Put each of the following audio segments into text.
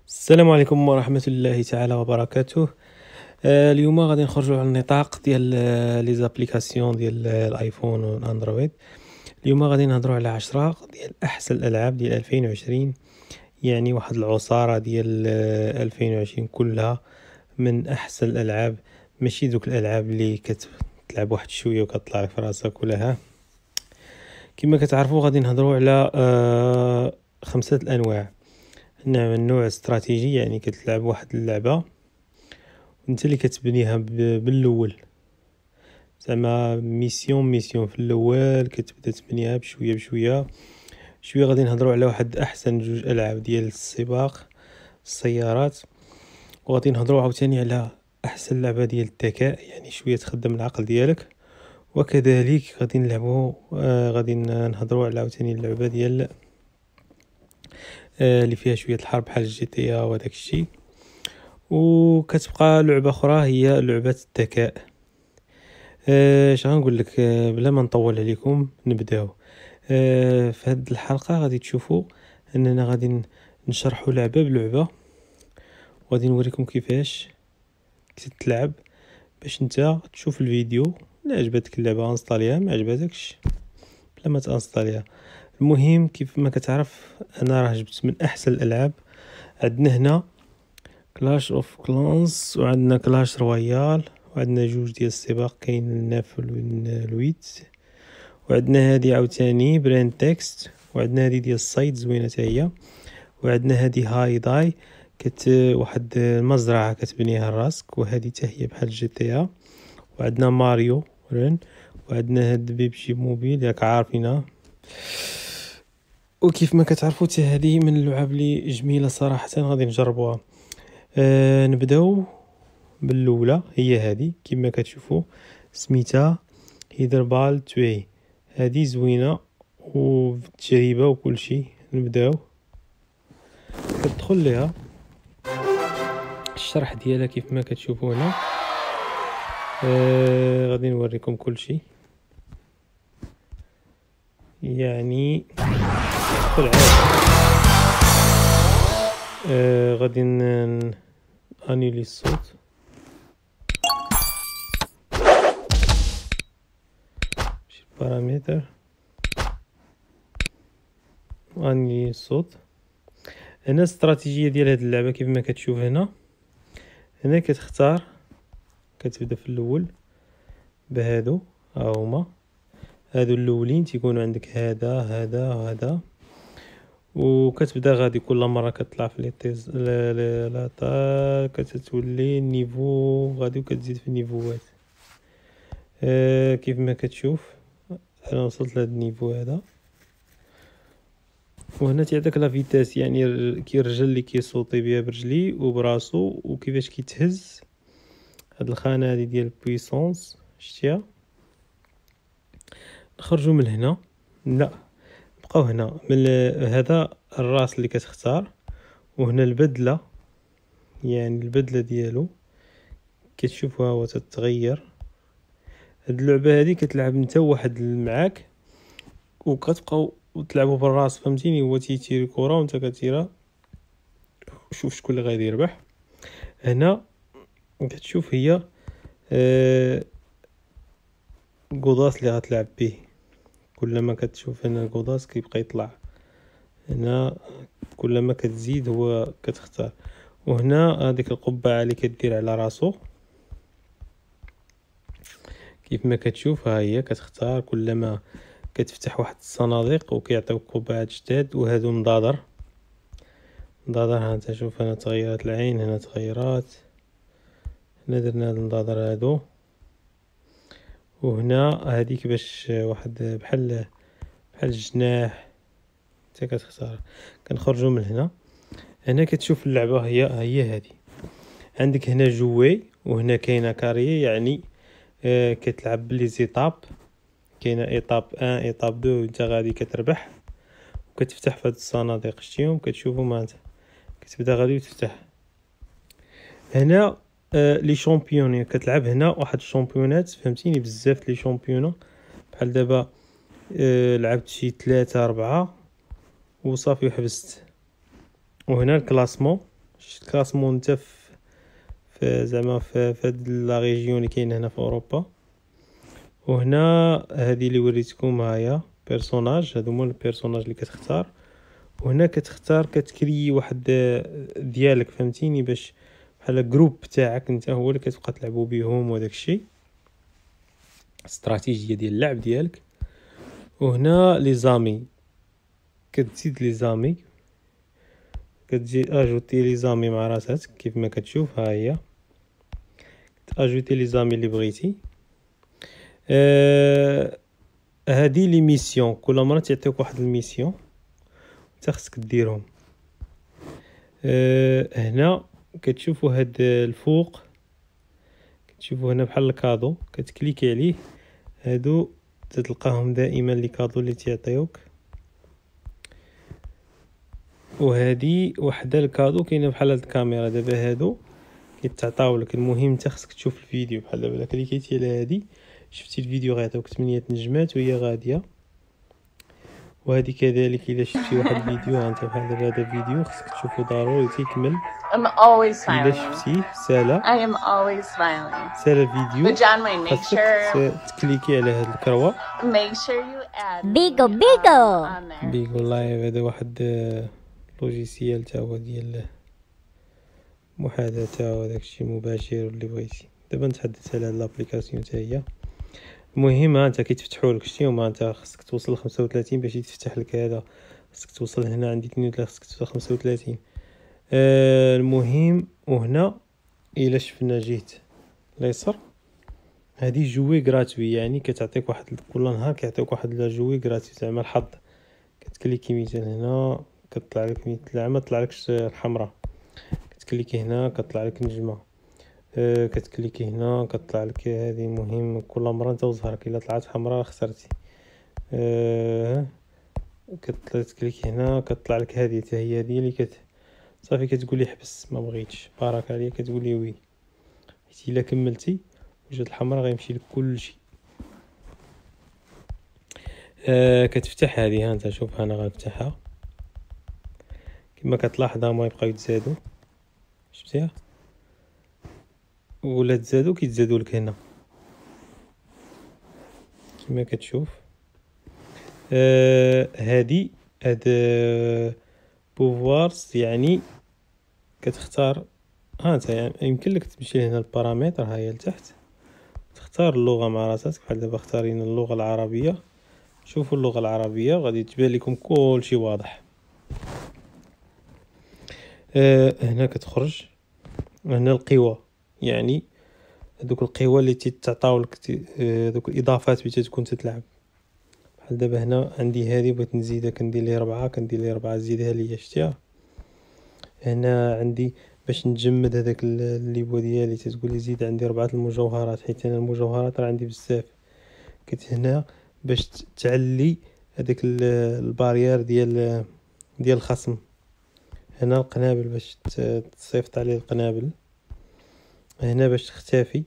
السلام عليكم ورحمة الله تعالى وبركاته. اليوم غادي نخرجوا على النطاق ديال لي زابليكاسيون ديال الايفون والاندرويد. اليوم غادي نهضروا على 10 ديال احسن الالعاب ديال 2020، يعني واحد العصارة ديال 2020 كلها من احسن الالعاب، ماشي دوك الالعاب اللي كتلعب واحد شويه وكطلع لك في راسك ولا ها. كما كتعرفوا غادي نهضروا على 5 الانواع. عندنا النوع استراتيجي، يعني كتلعب واحد اللعبه انت اللي كتبنيها بالاول، زعما ميسيون في الاول كتبدا تبنيها بشويه بشويه. شويه غادي نهضروا على واحد احسن جوج العاب ديال السباق السيارات، وغادي نهضروا عاوتاني على احسن لعبه ديال الذكاء، يعني شويه تخدم العقل ديالك. وكذلك غادي نلعبوا غادي نهضروا على عاوتاني اللعبه ديال اللي فيها شويه الحرب بحال جي تي اي وداك الشيء. وكتبقى لعبه اخرى هي لعبه الذكاء. اش غنقول لك، بلا ما نطول عليكم نبداو. في هذه الحلقه غادي تشوفوا اننا غادي نشرحوا لعبه بلعبه، وغادي نوريكم كيفاش تتلعب باش انت تشوف الفيديو. لا عجبتك اللعبه انستاليها، ما عجبتكش بلا ما تانستاليها. المهم كيف ما كتعرف انا راه جبت من احسن الالعاب. عندنا هنا كلاش اوف كلانس، وعندنا كلاش رويال، وعندنا جوج ديال السباق، كاين الناف والويت، وعندنا هادي عاوتاني برين تكست، وعندنا هادي ديال الصيد زوينه حتى هي، وعندنا هادي هاي داي واحد المزرعه كتبنيها راسك، وهادي حتى هي بحال جي تي ا. وعندنا ماريو رن، وعندنا هاد بيبجي موبيل ياك عارفينها. وكيف ما كتعرفوا حتى هذه من اللعب اللي جميله صراحه، غادي نجربوها. نبداو بالاولى، هي هذه كما كتشوفوا سميتها هيدربال توي. هذه زوينه وتجربه وكل شيء. نبداو كتدخل ليها الشرح ديالها كيف ما كتشوفوا هنا. غادي نوريكم كل شيء، يعني دخل عادي. غادي انيلي الصوت. شي بارامتر انيلي الصوت. هنا الاستراتيجيه ديال هذه اللعبه كيف ما كتشوف هنا كتختار، كتبدا في الاول بهادو. ها هما هادو الاولين تيكونوا عندك هذا هذا وهذا، وكتبدا غادي كل مره كتطلع في لي تيز لا كتتولي النيفو غادي، وكتزيد في النيفوات. كيف ما كتشوف انا وصلت لهاد النيفو هذا. وهنا تيعطيك لا فيتاس، يعني كي الرجل اللي كيصوتي بها برجلي وبراسو، وكيفاش كيتهز. هاد الخانه هادي ديال بويسونس شتيها. نخرجوا من هنا، لا بقاو هنا. من هذا الراس اللي كتختار، وهنا البدله، يعني البدله ديالو كتشوفها هو تتغير. هاد اللعبه هذه كتلعب انت وواحد معاك، وكتبقاو تلعبوا بالراس، فهمتيني؟ هو تيتيري كره وانت كتيرها، شوف شكون اللي غادي يربح. هنا كتشوف هي القوضاس اللي غتلعب به. كلما كتشوف هنا القوضاس كيبقى يطلع هنا، كلما كتزيد هو كتختار. وهنا هذيك القبعه اللي كدير على راسو، كيف ما كتشوف ها هي كتختار. كلما كتفتح واحد الصناديق وكيعطيوك قبعات جداد. وهادو مضادر ها انت شوف، هنا تغيرات العين، هنا تغيرات، هنا درنا هاد المضادر هادو. وهنا هذيك باش واحد بحال الجناح انت كتختار. كنخرجوا من هنا. هنا كتشوف اللعبه هي هذه. عندك هنا جوي، وهنا كاينه كاري، يعني كتلعب بلي زيطاب. كاينه ايطاب 1 ايطاب 2 وانت غادي كتربح، وكتفتح في هاد الصناديق شتيهم كتشوفوا ما انت كتبدا غادي وتفتح. هنا لي شامبيون كتلعب هنا واحد الشامبيونات، فهمتيني؟ بزاف لي شامبيون. بحال دابا لعبت شي 3 4 وصافي وحبست. وهنا الكلاسمون الكلاسمون نتا في زعما في هاد لا ريجيون اللي كاينه هنا في اوروبا. وهنا هذه اللي وريتكم هاهي بيرسوناج، هادو هما البيرسوناج اللي كتختار. وهنا كتختار كتكري واحد ديالك فهمتيني، باش بحال جروب تاعك انت هو اللي كتبقى تلعبوا بهم وداك الشيء، استراتيجيه ديال اللعب ديالك. وهنا لي زامي كتزيد لي زامي، كتجي اجوتي لي زامي مع راساتك كيف ما كتشوف. ها هي اجوتي لي زامي اللي بغيتي. هادي لي ميسيون، كل مره تعطيوك واحد الميسيون انت خصك ديرهم. هنا كتشوفوا هاد الفوق، كتشوفوا هنا بحال الكادو، كتكليكي عليه، هادو تتلقاهم دائما لي كادو اللي تيعطيوك. وهذه وحده الكادو كاينه بحال هاد الكاميرا. دابا هادو كيتعطاو لك، المهم انت خصك تشوف الفيديو. بحال دابا كليكيتي على هادي، شفتي الفيديو غيعطيوك 8 نجمات وهي غاديه. وهذه كذلك الا شفتي واحد الفيديو، ها انت بحال دابا هذا الفيديو خصك تشوفو ضروري تيكمل. الا شفتيه سالا سالا الفيديو خصك تكليكي على هاد الكروه بيجو بيجو. بيجو لايف. هذا واحد لوجيسيال تا هو ديال محادثه وداك الشيء مباشر اللي بغيتي. دابا نتحدث على هاد لابليكاسيون حتى هي. المهم ها انت كيتفتحوا لك شتيهم، ها انت خصك توصل ل 35 باش يتفتح لك هذا. خصك توصل هنا عندي 32، خصك توصل 35. المهم وهنا الا شفنا جهه اليسار، هذه جوي غراتوي، يعني كتعطيك واحد كل نهار كيعطيوك واحد لا جوي غراتوي زعما الحظ. كتكليكي مثلا هنا كطلع لك مثل ما طلع لكش الحمراء، كتكليكي هنا كطلع لك نجمه، كتكليكي هنا كطلع لك هذه. مهم كل مره انت وزهرك، الا طلعت حمراء خسرتي. كتكليكي هنا كطلع لك هذه حتى هي هذه اللي صافي كتقولي حبس ما بغيتش، بارك عليك كتقولي وي. حيت الا كملتي وجات الحمراء غيمشي لك كلشي. كتفتح هذه، ها انت شوف انا غنفتحها كما كتلاحظ. هما يبقاو يتزادوا، شفتيها ولا تزادوا كيتزادوا لك هنا كما كتشوف. هاد بوفوارز يعني كتختار. ها انت يعني يمكن لك تمشي هنا البارامتر، ها هي لتحت، تختار اللغه مع راسك. بحال دابا اختارينا اللغه العربيه. شوفوا اللغه العربيه غادي تبان لكم كلشي واضح. هنا كتخرج. هنا القوى، يعني هذوك القوى اللي تتعطاو لك، هذوك الاضافات باش تكون تتلعب. بحال دابا هنا عندي هذه بغيت نزيدها، كندير ليه 4، كندير ليه 4 زيدها ليا، شتيها. هنا عندي باش نجمد هذاك الليبو ديالي تتقول لي زيد عندي 4 المجوهرات، حيت انا المجوهرات راه عندي بزاف. كنت هنا باش تعلي هذاك البارير ديال الخصم. هنا القنابل باش تصيفط عليه القنابل. هنا باش تختفي.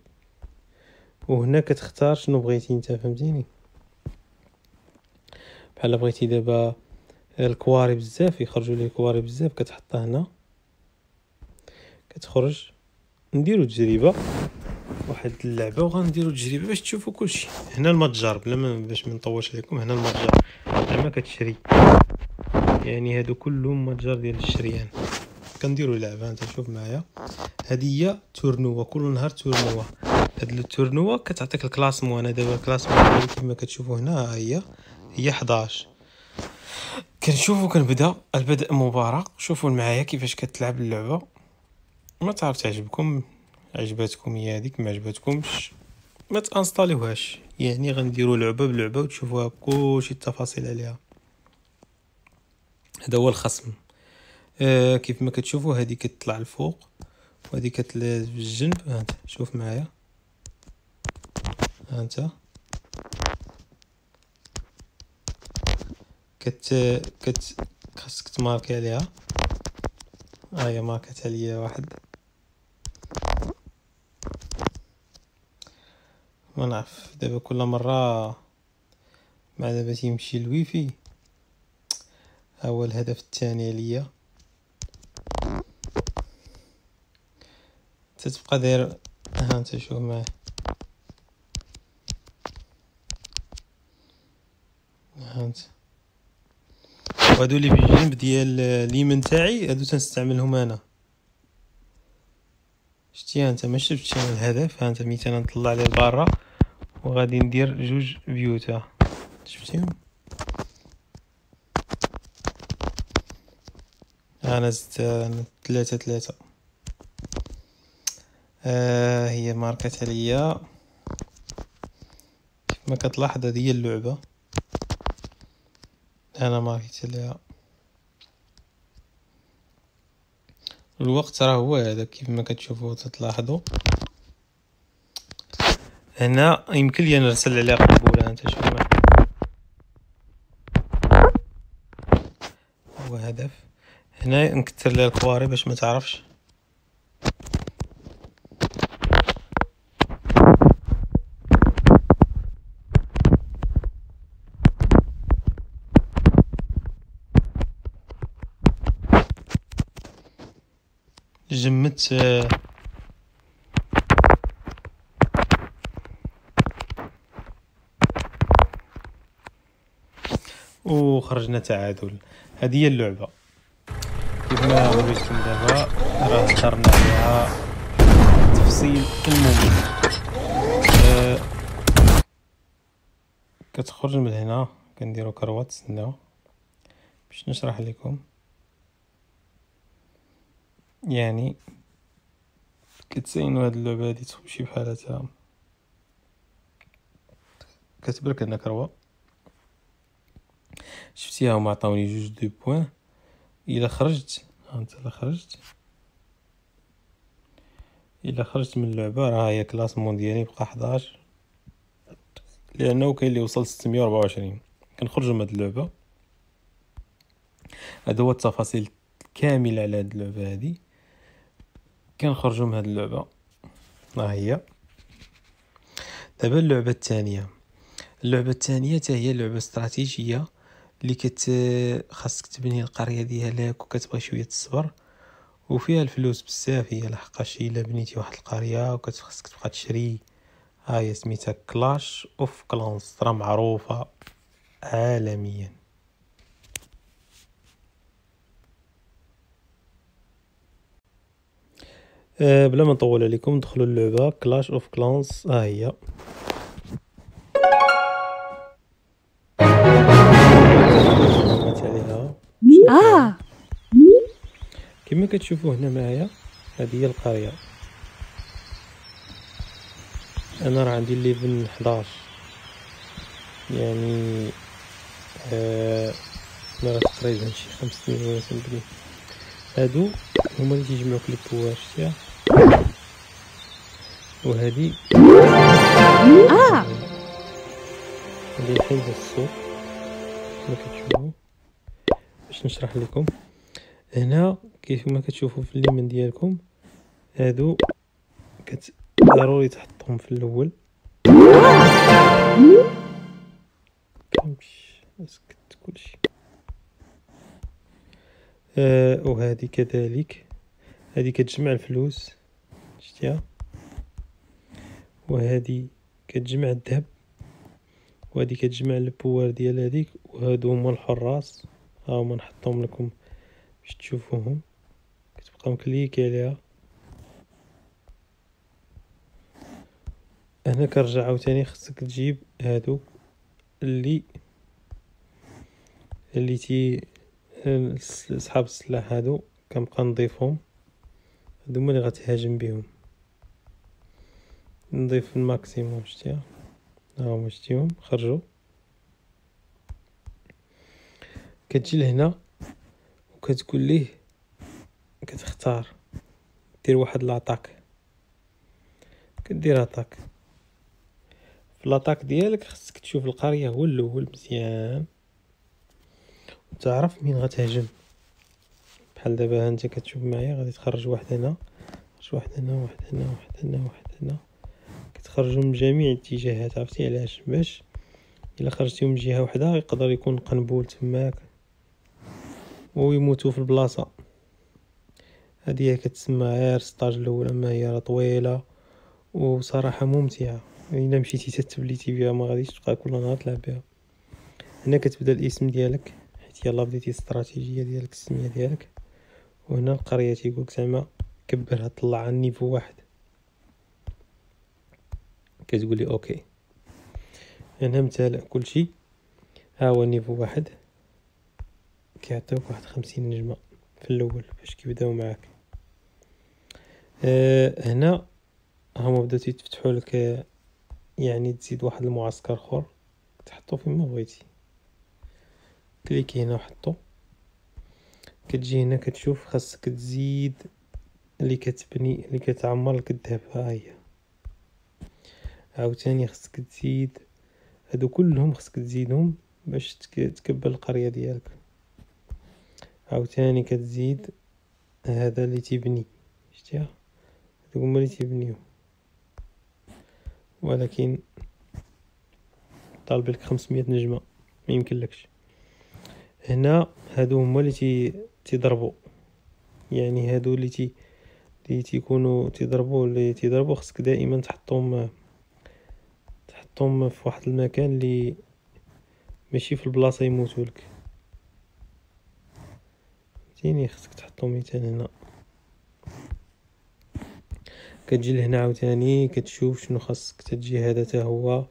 وهنا كتختار شنو بغيتي انت، فهمتيني. بحال بغيتي دابا الكواري بزاف يخرجوا لي الكواري بزاف، كتحطها هنا كتخرج. نديرو تجربه واحد اللعبه وغنديرو تجربه باش تشوفوا كلشي. هنا المتجر بلا ما باش ما نطولش عليكم. هنا المتجر زعما كتشري، يعني هادو كلهم متجر ديال الشريان. كنديروا لعبه انت شوف معايا. هذه هي تورنوا، كل نهار تورنوا. هاد التورنوا كتعطيك الكلاسمون. انا دابا الكلاسمون ديالي كما كتشوفوا هنا ها هي 11. كنشوفوا كنبدا البدء مبارك. شوفوا معايا كيفاش كتلعب اللعبه. ما تعرف تعجبكم، عجبتكم هي هذيك، ما عجبتكمش ما تانستاليوهاش. يعني غنديروا لعبه بلعبه وتشوفوها كلشي التفاصيل عليها. هذا هو الخصم. كيف ما كتشوفوا هذه كتطلع الفوق وهذه كتلز في الجنب. ها شوف معايا، ها انت خاصك تماركي عليها. هي ماركت عليا واحد، ما نعرف دابا كل مره مع دابا تيمشي الويفي. ها هو الهدف الثاني ليا. تتبقى داير. ها انت شوف معايا، ها انت وهادو اللي بالجنب ديال اليمين تاعي هادو تنستعملهم انا. شتيها انت؟ ما شفتش انا الهدف. ها انت مثلا نطلع ليه لبرا وغادي ندير جوج بيوتا، شفتيهم؟ انا زدت ثلاثة. هي ماركة ليا كيف ما كتلاحظ. هذه هي اللعبة انا ماركت ليها. الوقت راه هو هذا كيف ما كتشوفوا تلاحظوا. هنا يمكن لي نرسل عليها قبولة. انت شوف معايا، هو هدف. هنا نكثر لها الكواري باش ما تعرفش. جمت وخرجنا تعادل. هذه هي اللعبة كيف ما وريتكم دابا. راه هضرنا عليها تفصيل الممل. كتخرج من هنا كنديرو كروات. تسناو باش نشرح لكم. يعني كتسينو هاد اللعبة هادي تمشي بحال هكا، كتبرك هنا كروة. شفتيها هما عطاوني جوج دو بوين. الا خرجت، ها انت الا خرجت من اللعبة راه هي كلاسمون ديالي بقى 11، لانه كاين اللي وصل 624. كنخرجوا من هاد اللعبة. هذا هو التفاصيل كاملة على هاد اللعبة هادي. كنخرجوا من هاد اللعبة. ها هي دابا اللعبة الثانية. اللعبة الثانية حتى هي لعبة استراتيجية اللي خاصك تبني القرية ديالك وكتبغي شوية الصبر وفيها الفلوس بزاف. هي لحقاش الا بنيتي واحد القرية وكتخصك تبقى تشري. هي سميتها كلاش اوف كلانس، راه معروفة عالميا. بلا ما نطول عليكم ندخلوا اللعبة كلاش اوف كلانس. ها هي عليها كما كتشوفوا هنا معايا. هذه هي القرية. انا راه عندي الليفل 11، يعني راه تقريبا شي 5 سنين وانا تنبني. هادو هما اللي تيجمعوا لك البواش تاع. وهذه هذه الحين السوق كما كتشوفوا. باش نشرح لكم هنا كيف ما كتشوفوا في اليمين ديالكم، هادو ضروري تحطهم في الاول. اسكت كلشي. وهذه كذلك، هذه كتجمع الفلوس شتيها، وهذه كتجمع الذهب، وهذه كتجمع البوار ديال هذيك. وهادو هما الحراس، ها هما نحطهم لكم باش تشوفوهم. كتبقى مكليكي عليها. هنا كنرجع عاوتاني خصك تجيب هادو اللي صحاب السلاح. هادو كنبقى نضيفهم، هادو هما اللي غتهاجم بهم. نضيف الماكسيموم شتيها. ها هما شتيهم خرجوا. كتجي لهنا وكتقول ليه كتختار دير واحد لاطاك. كدير اتاك. في لاطاك ديالك خصك تشوف القرية هو الاول مزيان وتعرف مين غتهجم. بحال دابا انت كتشوف معايا غادي تخرج واحد هنا، واحد هنا، واحد هنا، واحد هنا، واحد هنا. كتخرجوا من جميع الاتجاهات. عرفتي علاش؟ باش الا خرجتيهم من جهه واحده يقدر يكون قنبول تماك ويموتوا في البلاصه. هذه هي كتسمى غير ستاج الاول، اما هي راه طويله وصراحه ممتعه. الا مشيتي تتبليتي بها ما غاديش تبقى كل نهار تلعب بها. هنا كتبدا الاسم ديالك حيت يلاه بديتي الاستراتيجيه ديالك، السميه ديالك، وهنا القريه تيقولك زعما كبرها طلع على النيفو 1، كتقولي اوكي. هنا متالئ كلشي، ها هو نيفو 1 كيعطيوك واحد 50 نجمه في الاول باش كيبداو معاك. هنا هما بداو تيفتحوا لك، يعني تزيد واحد المعسكر اخر تحطو فيما بغيتي. كليكي هنا وحطو. كتجي هنا كتشوف خاصك تزيد اللي كتبني اللي كتعمر لك الذهب، ها هي. عاوتاني خاصك تزيد هادو كلهم، خاصك تزيدهم باش تكبر القرية ديالك. عاوتاني كتزيد هذا اللي تيبني، شتيها هادو هما اللي تيبنيو، ولكن طالب لك 500 نجمة ما يمكنلكش. هنا هادو هما اللي تيضربوا، يعني هادو اللي تيكونوا تيضربوا خصك دائما تحطهم في واحد المكان اللي ماشي في البلاصه يموتوا لك. فهمتيني؟ خصك تحطهم مثلا هنا. كتجي لهنا عاوتاني كتشوف شنو خاصك تجي. هذا حتى هو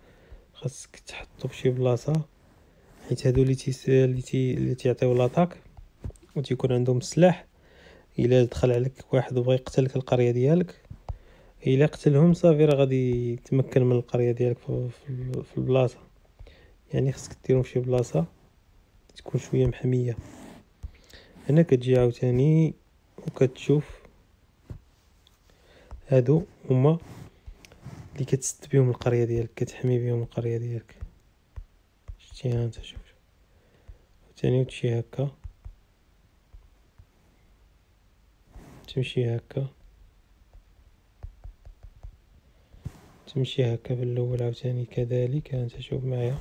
خاصك تحطو فشي بلاصه، حيت هادو اللي تيعطيو لاطاك وتيكون عندهم السلاح. الا دخل عليك واحد وبغى يقتلك القريه ديالك، الا قتلهم صافي راه غادي يتمكن من القريه ديالك في البلاصه. يعني خصك ديرهم فشي بلاصه تكون شويه محميه. هنا كتجي عاوتاني وكتشوف هادو هما اللي كتسد بهم القريه ديالك، كتحمي بهم القريه ديالك. شتيها انت؟ شوف عاوتاني وتمشي هكا، تمشي هكا في الاول. عاوتاني كذلك انت شوف معايا،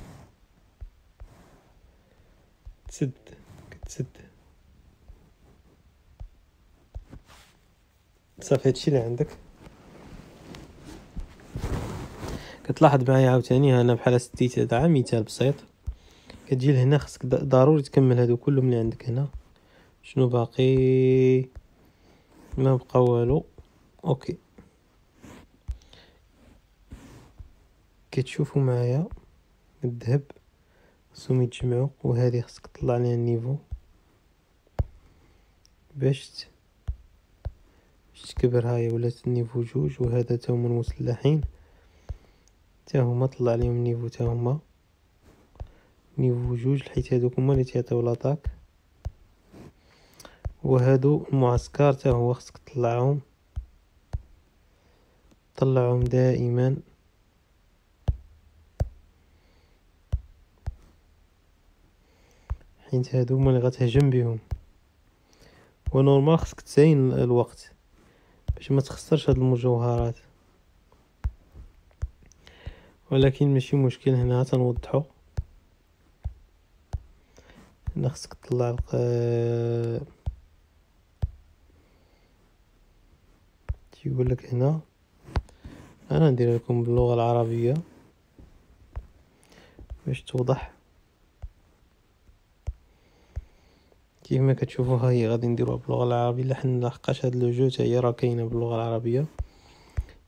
كتسد صافي. هادشي اللي عندك. كتلاحظ معايا عاوتاني انا بحال سديت هذا مثال بسيط. كتجي لهنا خصك ضروري تكمل هادو كلهم اللي عندك هنا. شنو باقي؟ ما بقى والو. اوكي، كتشوفوا معايا الذهب خصهم يتجمعوا، وهذه خصك تطلع ليها النيفو باش تكبر. هاي ولات النيفو 2، وهذا تا هما المسلحين تا هما طلع ليهم النيفو تا هما نيفو 2، حيت هادوك هما اللي تيعطيو لاطاك. وهادو المعسكر تا هو خصك طلعهم دائما، حيت هادو هما اللي غتهجم بهم. ونورمال خصك تزين الوقت باش ما تخسرش هاد المجوهرات، ولكن ماشي مشكل. هنا تنوضحو. هنا خصك تطلع تيقول لك هنا. انا ندير لكم باللغه العربيه باش توضح. كيما كتشوفوا هاي غادي نديروها باللغه العربيه لحقاش هاد لو جو حتى هي راه كاينه باللغه العربيه.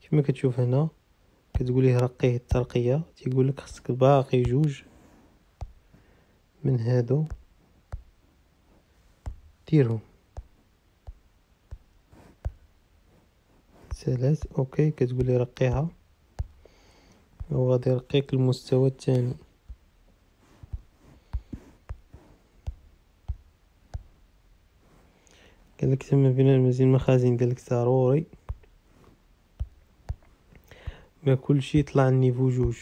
كيما كتشوف هنا كتقوليه رقيه الترقيه، تيقول لك خصك باقي 2 من هادو ديرهم 3. اوكي، كتقولي رقيها وغادي يرقيك المستوى الثاني. قالك تم بناء مزيد المخازن، قالك ضروري ما كلشي يطلع النيفو 2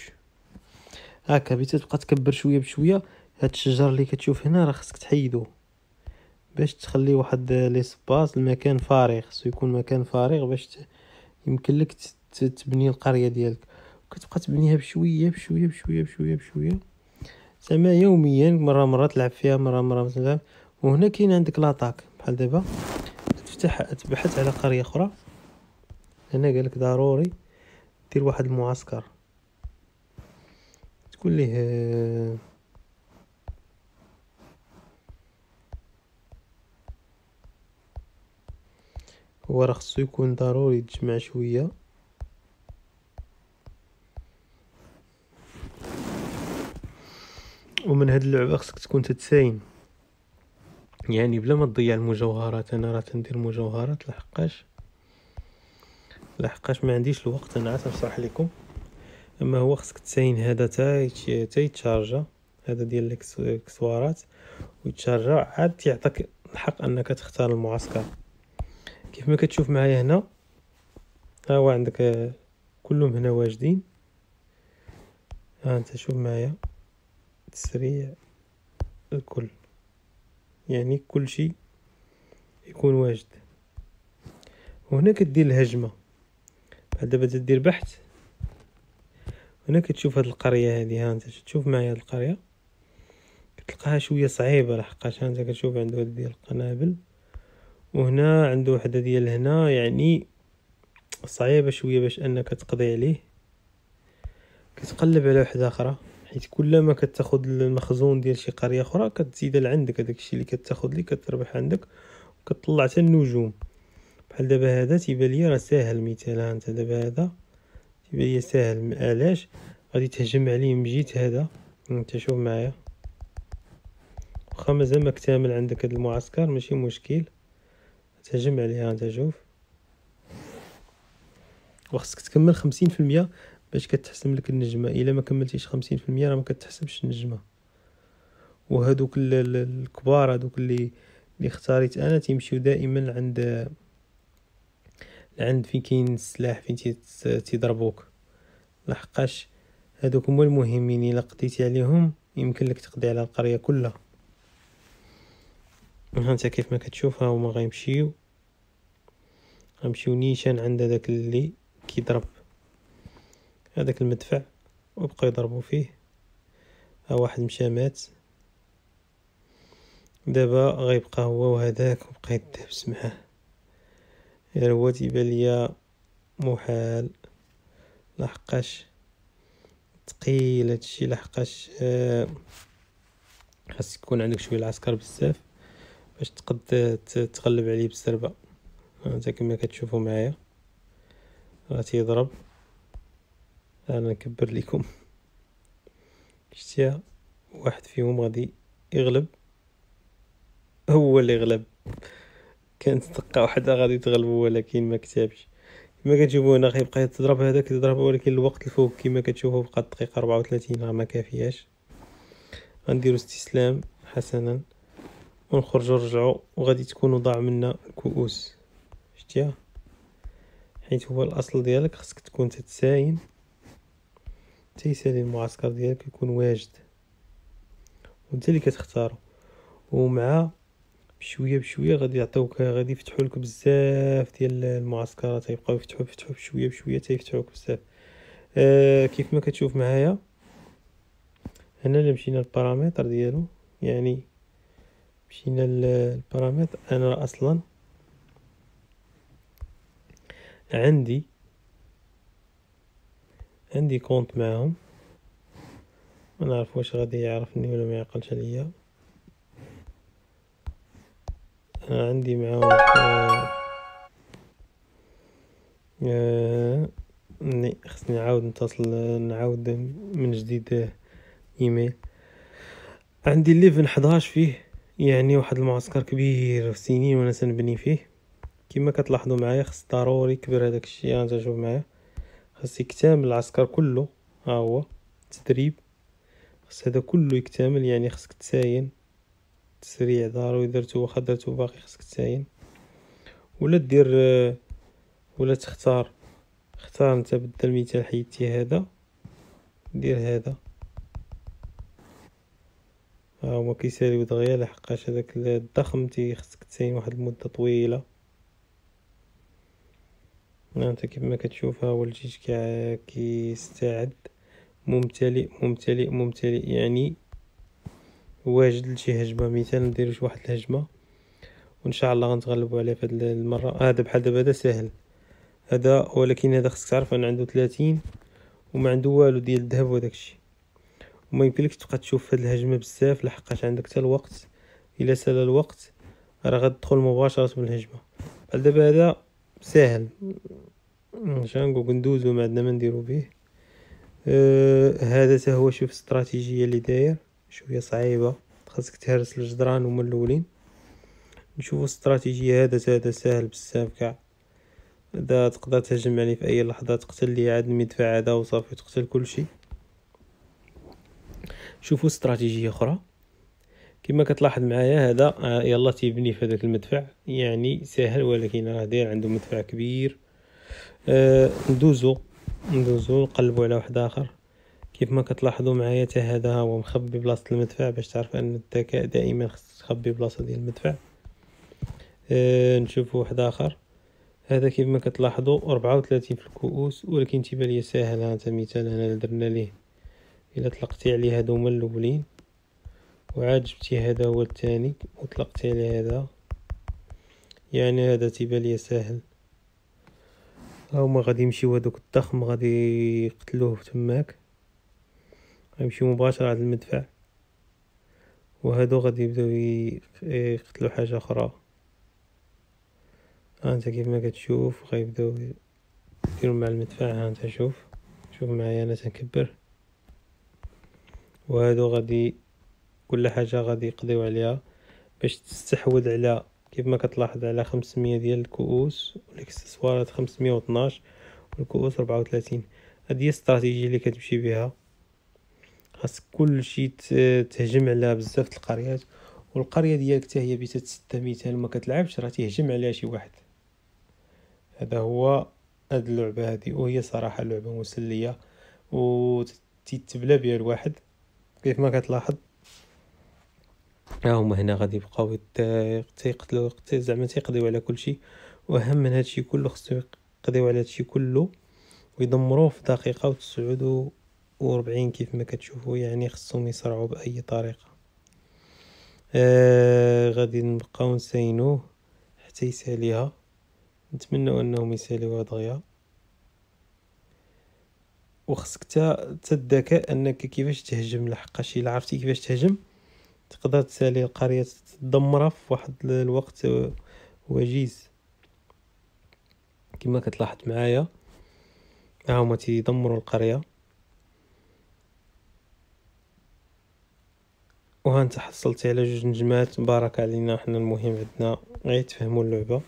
هكا. بغيتي تبقى تكبر شويه بشويه. هاد الشجر اللي كتشوف هنا راه خصك تحيدو باش تخلي واحد ليسباس، المكان فارغ. خصو يكون مكان فارغ باش يمكن لك تبني القريه ديالك. وكتبقى تبنيها بشويه بشويه بشويه بشويه بشويه، زعما يوميا. مره تلعب فيها، مره تلعب. وهنا كاين عندك لاطاك بحال دابا تبحث على قرية أخرى. هنا قالك ضروري دير واحد المعسكر، تقول ليه هو راه خصو يكون ضروري تجمع شوية. ومن هاد اللعبة خصك تكون تتساين، يعني بلا ما تضيع المجوهرات. انا راه تندير مجوهرات لحقاش ما عنديش الوقت انا عاد نشرح لكم. اما هو خصك تساين هذا تا يتشارجا، هذا ديال الاكسسوارات ويتشارجا عاد يعطيك الحق انك تختار المعسكر. كيف ما كتشوف معايا هنا، ها هو عندك كلهم هنا واجدين. ها انت شوف معايا تسريع الكل، يعني كل شيء يكون واجد. وهنا كدير الهجمة، بعد دابا تدير بحث. هنا كتشوف هاد القرية هادي، ها انت تشوف معايا هاد القرية كتلقاها شوية صعيبة لحقاش انت كتشوف عنده هاد ديال القنابل، وهنا عنده وحدة ديال هنا يعني صعيبة شوية باش انك تقضي عليه. كتقلب على وحدة اخرى، حيت كلما كتاخد المخزون ديال شي قرية اخرى كتزيد لعندك هداك الشيء اللي كتاخد ليه كتربح عندك، وكتطلع حتى النجوم. بحال دابا هذا تيبان ليا راه ساهل. مثلا انت دابا هذا تيبان ليا ساهل، علاش؟ غادي تهجم عليه من جهة هذا. انت شوف معايا، واخا مازال ما اكتمل عندك هذا المعسكر ماشي مشكل، تهجم عليها. انت شوف، وخصك تكمل 50% باش كتحسب لك النجمه. الا ما كملتيش 50% راه ما كتحسبش النجمه. وهذوك الكبار هذوك اللي اختاريت انا تيمشيو دائما عند فين كاين السلاح، فين تيضربوك، لحقاش هذوك هما المهمين. الا قضيتي عليهم يمكن لك تقضي على القريه كلها. ها انت كيف ما كتشوف، ها هما غيمشيو نيشان عند هذاك اللي كيضرب هذاك المدفع، وبقى يضربوا فيه. ها واحد مشى مات، دابا غيبقى هو وهذاك وبقى يدابس معاه. غير هو تيبان ليا محال لحقاش ثقيل هادشي، لحقاش خاص يكون عندك شويه العسكر بزاف باش تقد تغلب عليه بالسربه. انت كما كتشوفوا معايا راه تيضرب. انا نكبر لكم، شتيها واحد فيهم غادي يغلب، هو اللي غلب. كانت دقه واحده غادي تغلبوا ولكن ما كتبش. كما كتشوفوا هنا غيبقى تضرب هذاك يضرب، ولكن الوقت الفوق كما كتشوفوا بقى الدقيقه 34 راه ما كافياش. غنديروا استسلام حسنا ونخرجوا نرجعوا، وغادي تكونوا ضاع منا الكؤوس. شتيها، حيت هو الاصل ديالك خصك تكون تتساين تيسالي المعسكر ديالك يكون واجد، وانت اللي كتختارو. ومع بشويه غادي يعطيوك، غادي يفتحوا لك بزاف ديال المعسكرات، يبقاو يفتحوا بشويه تيفتحوك بزاف. كيف ما كتشوف معايا هنا اللي مشينا للبارامتر ديالو، يعني مشينا للبارامتر. انا اصلا عندي كونت معاهم، ما نعرف واش غادي يعرفني ولا ما يعقلش عليا. انا عندي معاهم خصني نعاود نتصل، نعاود من جديد ايميل. عندي ليفل 11 فيه، يعني واحد المعسكر كبير سنين وانا سنبني فيه. كما كتلاحظوا معايا خص ضروري كبر هذاك الشيء. انت شوف معايا خص يكتمل العسكر كله. ها هو تدريب، خص هذا كله يكتمل، يعني خصك تساين تسريع ضروري. واخا درتو باقي خصك تساين، ولا دير ولا اختار انت. بدل المثال حيدتي هذا، دير هذا. ها هما كيساليو دغيا لحقاش هذاك الضخم خصك تساين واحد المده طويله. انت كيف ما كتشوف ها هو الجيش كيستعد، ممتلئ يعني واجد لشي هجمه. مثلا نديرو واحد الهجمه وان شاء الله غنتغلبوا عليه في هذه المره. هذا بحال دابا هذا ساهل هذا، ولكن هذا خصك تعرف ان عنده 30 وما عنده والو ديال الذهب وداك الشيء، وما يمكنلكش تبقى تشوف هاد الهجمه بزاف لحقاش عندك حتى الوقت. الا سال الوقت راه غتدخل مباشره بالهجمه. بحال دابا هذا ساهل، شنقول ندوزو ما عندنا ما نديرو به. هذا حتى هو شوف استراتيجيه اللي داير شويه صعيبه، خاصك تهرس الجدران هما الاولين. نشوفوا استراتيجيه هذا ساهل بزاف كاع. هذا تقدر تهجم عليه في اي لحظه، تقتل ليه عاد المدفع هذا وصافي تقتل كل شيء. شوفوا استراتيجيه اخرى كما كتلاحظ معايا، هذا يلا تيبني في هذاك المدفع، يعني ساهل ولكن راه داير عنده مدفع كبير. ندوزو نقلبوا على واحد اخر. كيف ما كتلاحظوا معايا حتى هذا هو مخبي بلاصه المدفع، باش تعرف ان الذكاء دائما خص تخبي بلاصه ديال المدفع. نشوفوا واحد اخر. هذا كيف ما كتلاحظوا 34 في الكؤوس، ولكن تيبان لي ساهل. ها انت مثال هنا درنا ليه، الا طلقتي عليه هادو هما الاولين وعاد جبتي هذا هو الثاني وطلقتي عليه هذا، يعني هذا تيبان لي ساهل. هما غادي يمشيو هذوك الضخم غادي يقتلوه تماك، غيمشيو مباشرة على المدفع، وهادو غادي يبداو يقتلوا حاجة أخرى. ها انت كيف ما كتشوف غيبداو يديروا مع المدفع. ها انت شوف معايا انا تنكبر، وهادو غادي كل حاجة غادي يقضيو عليها باش تستحوذ على كيف ما كتلاحظ على 500 ديال الكؤوس والاكسسوارات 512 والكؤوس 34. هذه هي الاستراتيجيه اللي كتمشي بها. خاص كل شيء تهجم على بزاف د القريات، والقريه ديالك حتى هي بتتسدى مثال ما كتلعبش راه تيهجم عليها شي واحد. هذا هو هاد اللعبه هذه، وهي صراحه لعبه مسليه وتتبلى بها الواحد. كيف ما كتلاحظ هما هنا غادي يبقاو تيقتلوا زعما تيقضيو على كل شيء، واهم من هادشي كله خصو يقضيو على هادشي كله ويدمروه في دقيقه و49 كيف ما كتشوفوا، يعني خصهم يسرعوا باي طريقه. غادي نبقاو نساينوه حتى يساليها. نتمنى انهم يساليوها دغيا، وخصك تا الذكاء انك كيفاش تهجم، لحقاش الا عرفتي كيفاش تهجم تقدر تسالي القرية تدمرها في واحد الوقت وجيز. كما كتلاحظ معايا هما تيدمروا القرية، وها انت حصلتي على 2 نجمات. بارك علينا حنا، المهم عندنا غير تفهموا اللعبة.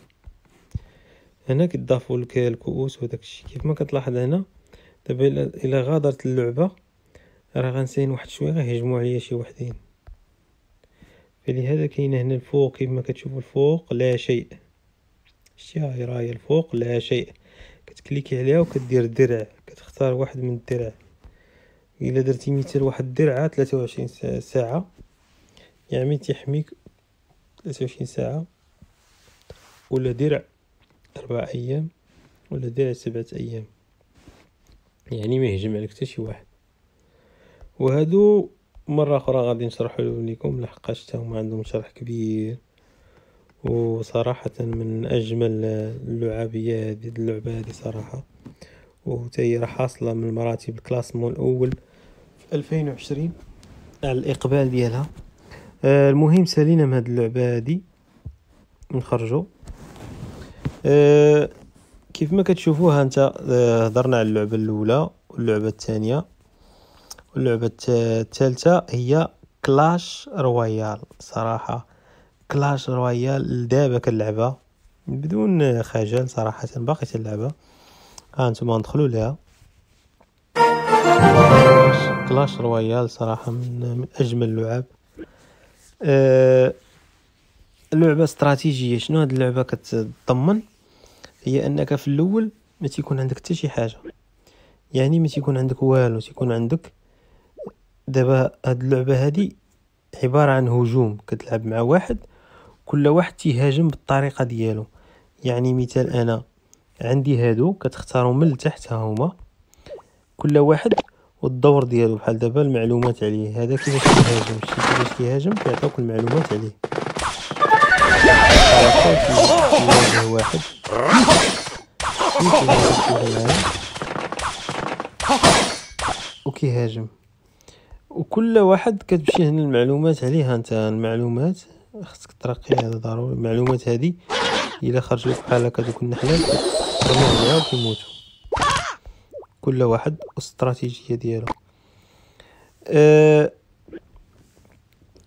هنا كيضافوا لك الكؤوس وداك الشيء. كيف ما كتلاحظ هنا دابا الا غادرت اللعبة راه غنسين واحد شويه غيهجموا عليا شي وحدين، فلهذا كاين هنا الفوق كيف ما كتشوفوا الفوق لا شيء. شتيها راهي الفوق لا شيء، كتكليكي عليها وكدير الدرع، كتختار واحد من الدرع. الا درتي مثال واحد الدرع 23 ساعه يعني تيحميك 23 ساعه، ولا درع 4 ايام، ولا درع 7 ايام، يعني ما يهجم عليك حتى شي واحد. وهادو مره اخرى غادي نشرح لكم لحقاش حتى هما عندهم شرح كبير، وصراحه من اجمل اللعابيه هذه اللعبه هذه صراحه، وحتى هي راه حاصله من مراتب الكلاسمون الاول في 2020 على الاقبال ديالها. المهم سالينا من هذه اللعبه هذه نخرجوا. كيف ما كتشوفوها انت هضرنا على اللعبه الاولى واللعبه الثانيه، واللعبه الثالثه هي كلاش رويال. صراحه كلاش رويال دابا كنلعبها بدون خجل صراحه، باقي تلعبها. انتم ندخلوا لها. كلاش رويال صراحه من اجمل اللعب. اللعبه استراتيجيه. شنو هاد اللعبه كتضمن؟ هي انك في الاول ما تيكون عندك حتى شي حاجه، يعني ما تيكون عندك والو، تيكون عندك دابا هاد اللعبه هذه عباره عن هجوم. كتلعب مع واحد، كل واحد تيهاجم بالطريقه ديالو. يعني مثال انا عندي هادو كتختاروا من التحت، ها هما كل واحد والدور ديالو. بحال دابا المعلومات عليه، هذا كيفاش كيهاجم، شتي كيفاش كيهاجم، كيعطيوك المعلومات عليه. واحد وكيهاجم، وكل واحد كتمشي هنا المعلومات عليها. انت المعلومات خصك ترقي، هذا ضروري. المعلومات هذه الا خرجوا بحال هكا دوك النحلات كترمي عليها وكيموتوا. كل واحد والاستراتيجيه ديالو.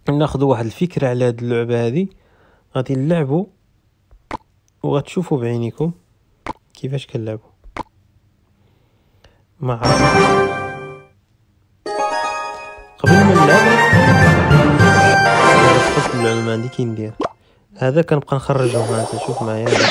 ناخذوا واحد الفكره على هذه اللعبه هذه. غادي نلعبوا وغتشوفوا بعينيكم كيفاش كنلعبوا. ما عرفت قبل ما نلعب نحط المعلومه عندي كي ندير هذا. كنبقى نخرجو. ها انت شوف معايا هذا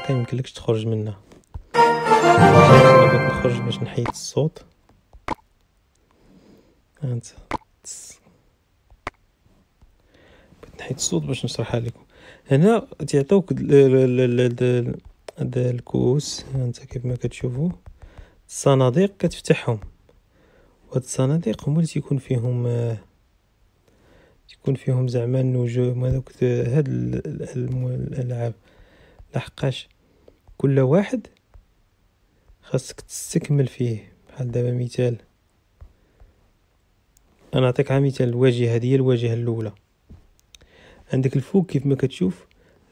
يمكنلكش تخرج منها. بغيت نخرج باش نحيد الصوت. انت بغيت نحيد الصوت باش نشرحها لكم. هنا تعطيوك هذا الكؤوس. انت كيف ما كتشوفوا الصناديق كتفتحهم، وهاد الصناديق هما اللي تيكون فيهم زعما النجوم هذوك. هاد الالعاب لحقاش كل واحد خاصك تستكمل فيه. بحال دابا مثال، انا نعطيك على مثال. الواجهه هذه هي الواجهه الاولى. عندك الفوق كيف ما كتشوف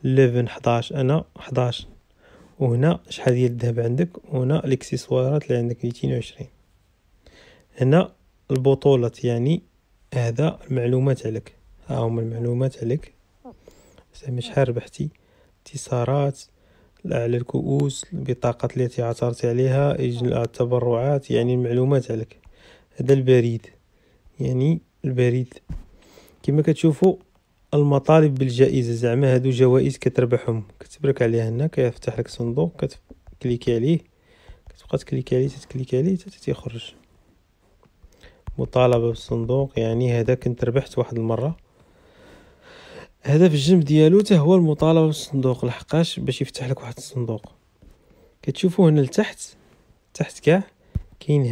11 11 انا 11، وهنا شحال ديال الذهب عندك، وهنا الاكسسوارات اللي عندك 220. هنا البطولات، يعني هذا المعلومات عليك. ها هما المعلومات عليك زعما شحال ربحتي، انتصارات على الكؤوس، البطاقات التي عثرت عليها، التبرعات، يعني المعلومات عليك. هذا البريد، يعني البريد كما كتشوفوا المطالب بالجائزة، زعما هادو جوائز كتربحهم. كتبرك عليها هنا، كيفتح لك صندوق كتكليكي عليه، كتبقى تكليكي عليه حتى تيخرج مطالبة بالصندوق. يعني هذا كنت ربحت واحد المرة. هذا في الجنب ديالو حتى هو المطالبة بالصندوق، لحقاش باش يفتح لك واحد الصندوق. كتشوفوا هنا لتحت، تحت كاع كاين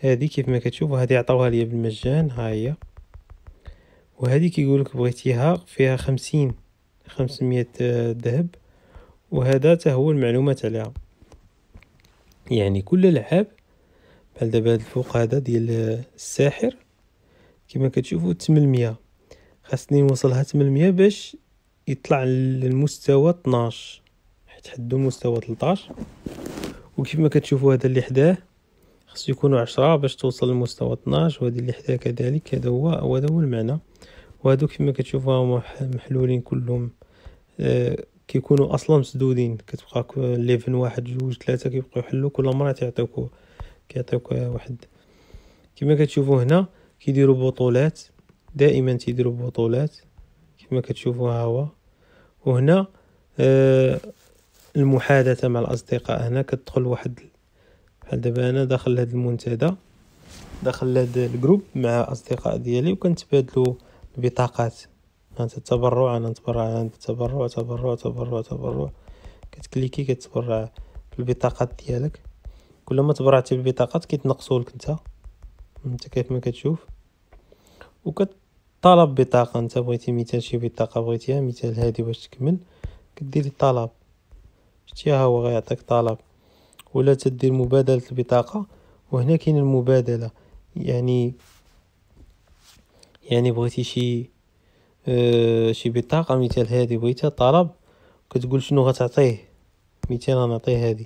هذه كيف ما كتشوفوا. هذه عطاوها ليا بالمجان، ها هي. وهذه كيقولك بغيتيها فيها 500 ذهب. وهذا حتى هو المعلومات عليها. يعني كل الالعاب بحال دابا هاد الفوق هذا ديال الساحر كما كتشوفوا 800، خاصني نوصلها 800 باش يطلع للمستوى 12. تحدوا المستوى 13. وكيف ما كتشوفوا هذا اللي حداه خصو يكونوا 10 باش توصل للمستوى 12، وهذا اللي حداه كذلك. هذا هو المعنى. وهادو كيف ما كتشوفوا هما محلولين كلهم، كيكونوا اصلا مسدودين. كتبقى ليفن 1 2 3 كيبقاو يحلوا كل مره كيعطيوك واحد. كما كتشوفوا هنا كيديروا بطولات، دائما تيديروا بطولات كما كتشوفوا ها هو. وهنا المحادثه مع الاصدقاء. هنا كتدخل واحد بحال دابا انا داخل هذا المنتدى، داخل هذا الجروب مع اصدقاء ديالي، وكنتبادلوا البطاقات. انت تبرع، انا نتبرع، عند تبرع كتكليكي كتبرع بالبطاقات ديالك. كلما تبرعتي بالبطاقات كيتنقصوا لك انت كيف ما كتشوف. وكطلب بطاقه، انت بغيتي مثال شي بطاقه بغيتيها، مثال هذه باش تكمل كديري طلب، شتي ها هو غيعطيك طلب. ولا تدير مبادله البطاقه. وهنا كاين المبادله، يعني بغيتي شي بطاقه مثال هذه بغيتها طلب، كتقول شنو غتعطيه. مثال غنعطيه هذه،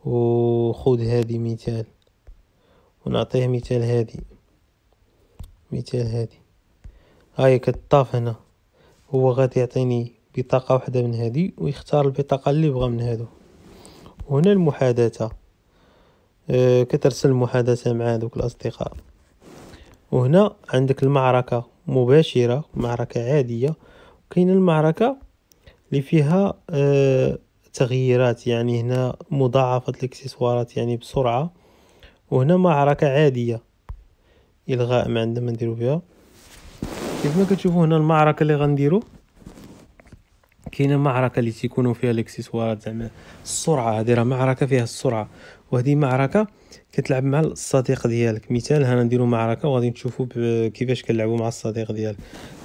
وخذ هذه مثال، ونعطيه مثال هذه هاي كتطاف هنا. هو غادي يعطيني بطاقه واحده من هذه ويختار البطاقه اللي بغا من هادو. وهنا المحادثه، كترسل محادثه مع دوك الاصدقاء. وهنا عندك المعركه مباشره، معركه عاديه. وكاين المعركه اللي فيها تغييرات، يعني هنا مضاعفه الاكسسوارات يعني بسرعه. وهنا معركه عاديه، الغاء ما عندنا ما نديرو بها. كيف ما كتشوفوا هنا المعركه اللي غنديرو، كاينه معركه اللي تيكونوا فيها الاكسسوارات، زعما السرعه. هذه راه معركه فيها السرعه، وهذه معركه كتلعب مع الصديق ديالك. مثال هنا نديروا معركه وغادي نشوفوا كيفاش كنلعبوا مع الصديق ديالك.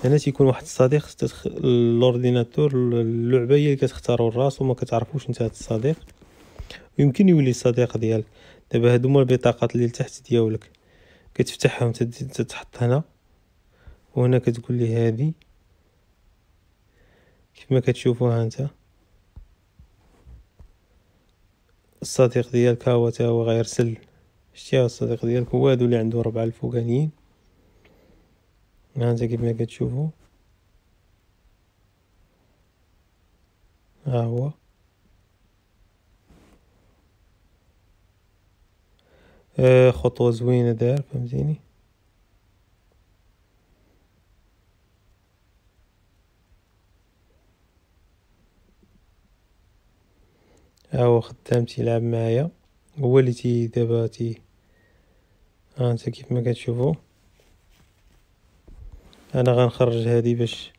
هنا تيكون واحد الصديق الاورديناتور، اللعبه هي اللي كتختاروا الراس وما كتعرفوش انت هذا الصديق، ويمكن يولي الصديق ديالك. دابا هادو هما البطاقات اللي لتحت ديالك، كتفتحهم تتحط هنا. وهنا كتقول لي هذه كيف ما كتشوفوها انت. الصديق ديالك هو تا هو غيرسل، شتي الصديق ديالك هو هادو اللي عنده 4 الفوقانيين. ها انت كيف ما كتشوفوا ها هو. خطوة زوينة دار، فهمتيني. ها هو خدام تيلعب معايا، هو اللي دابا ها انت كيف ما كتشوفوا. انا غنخرج هذه باش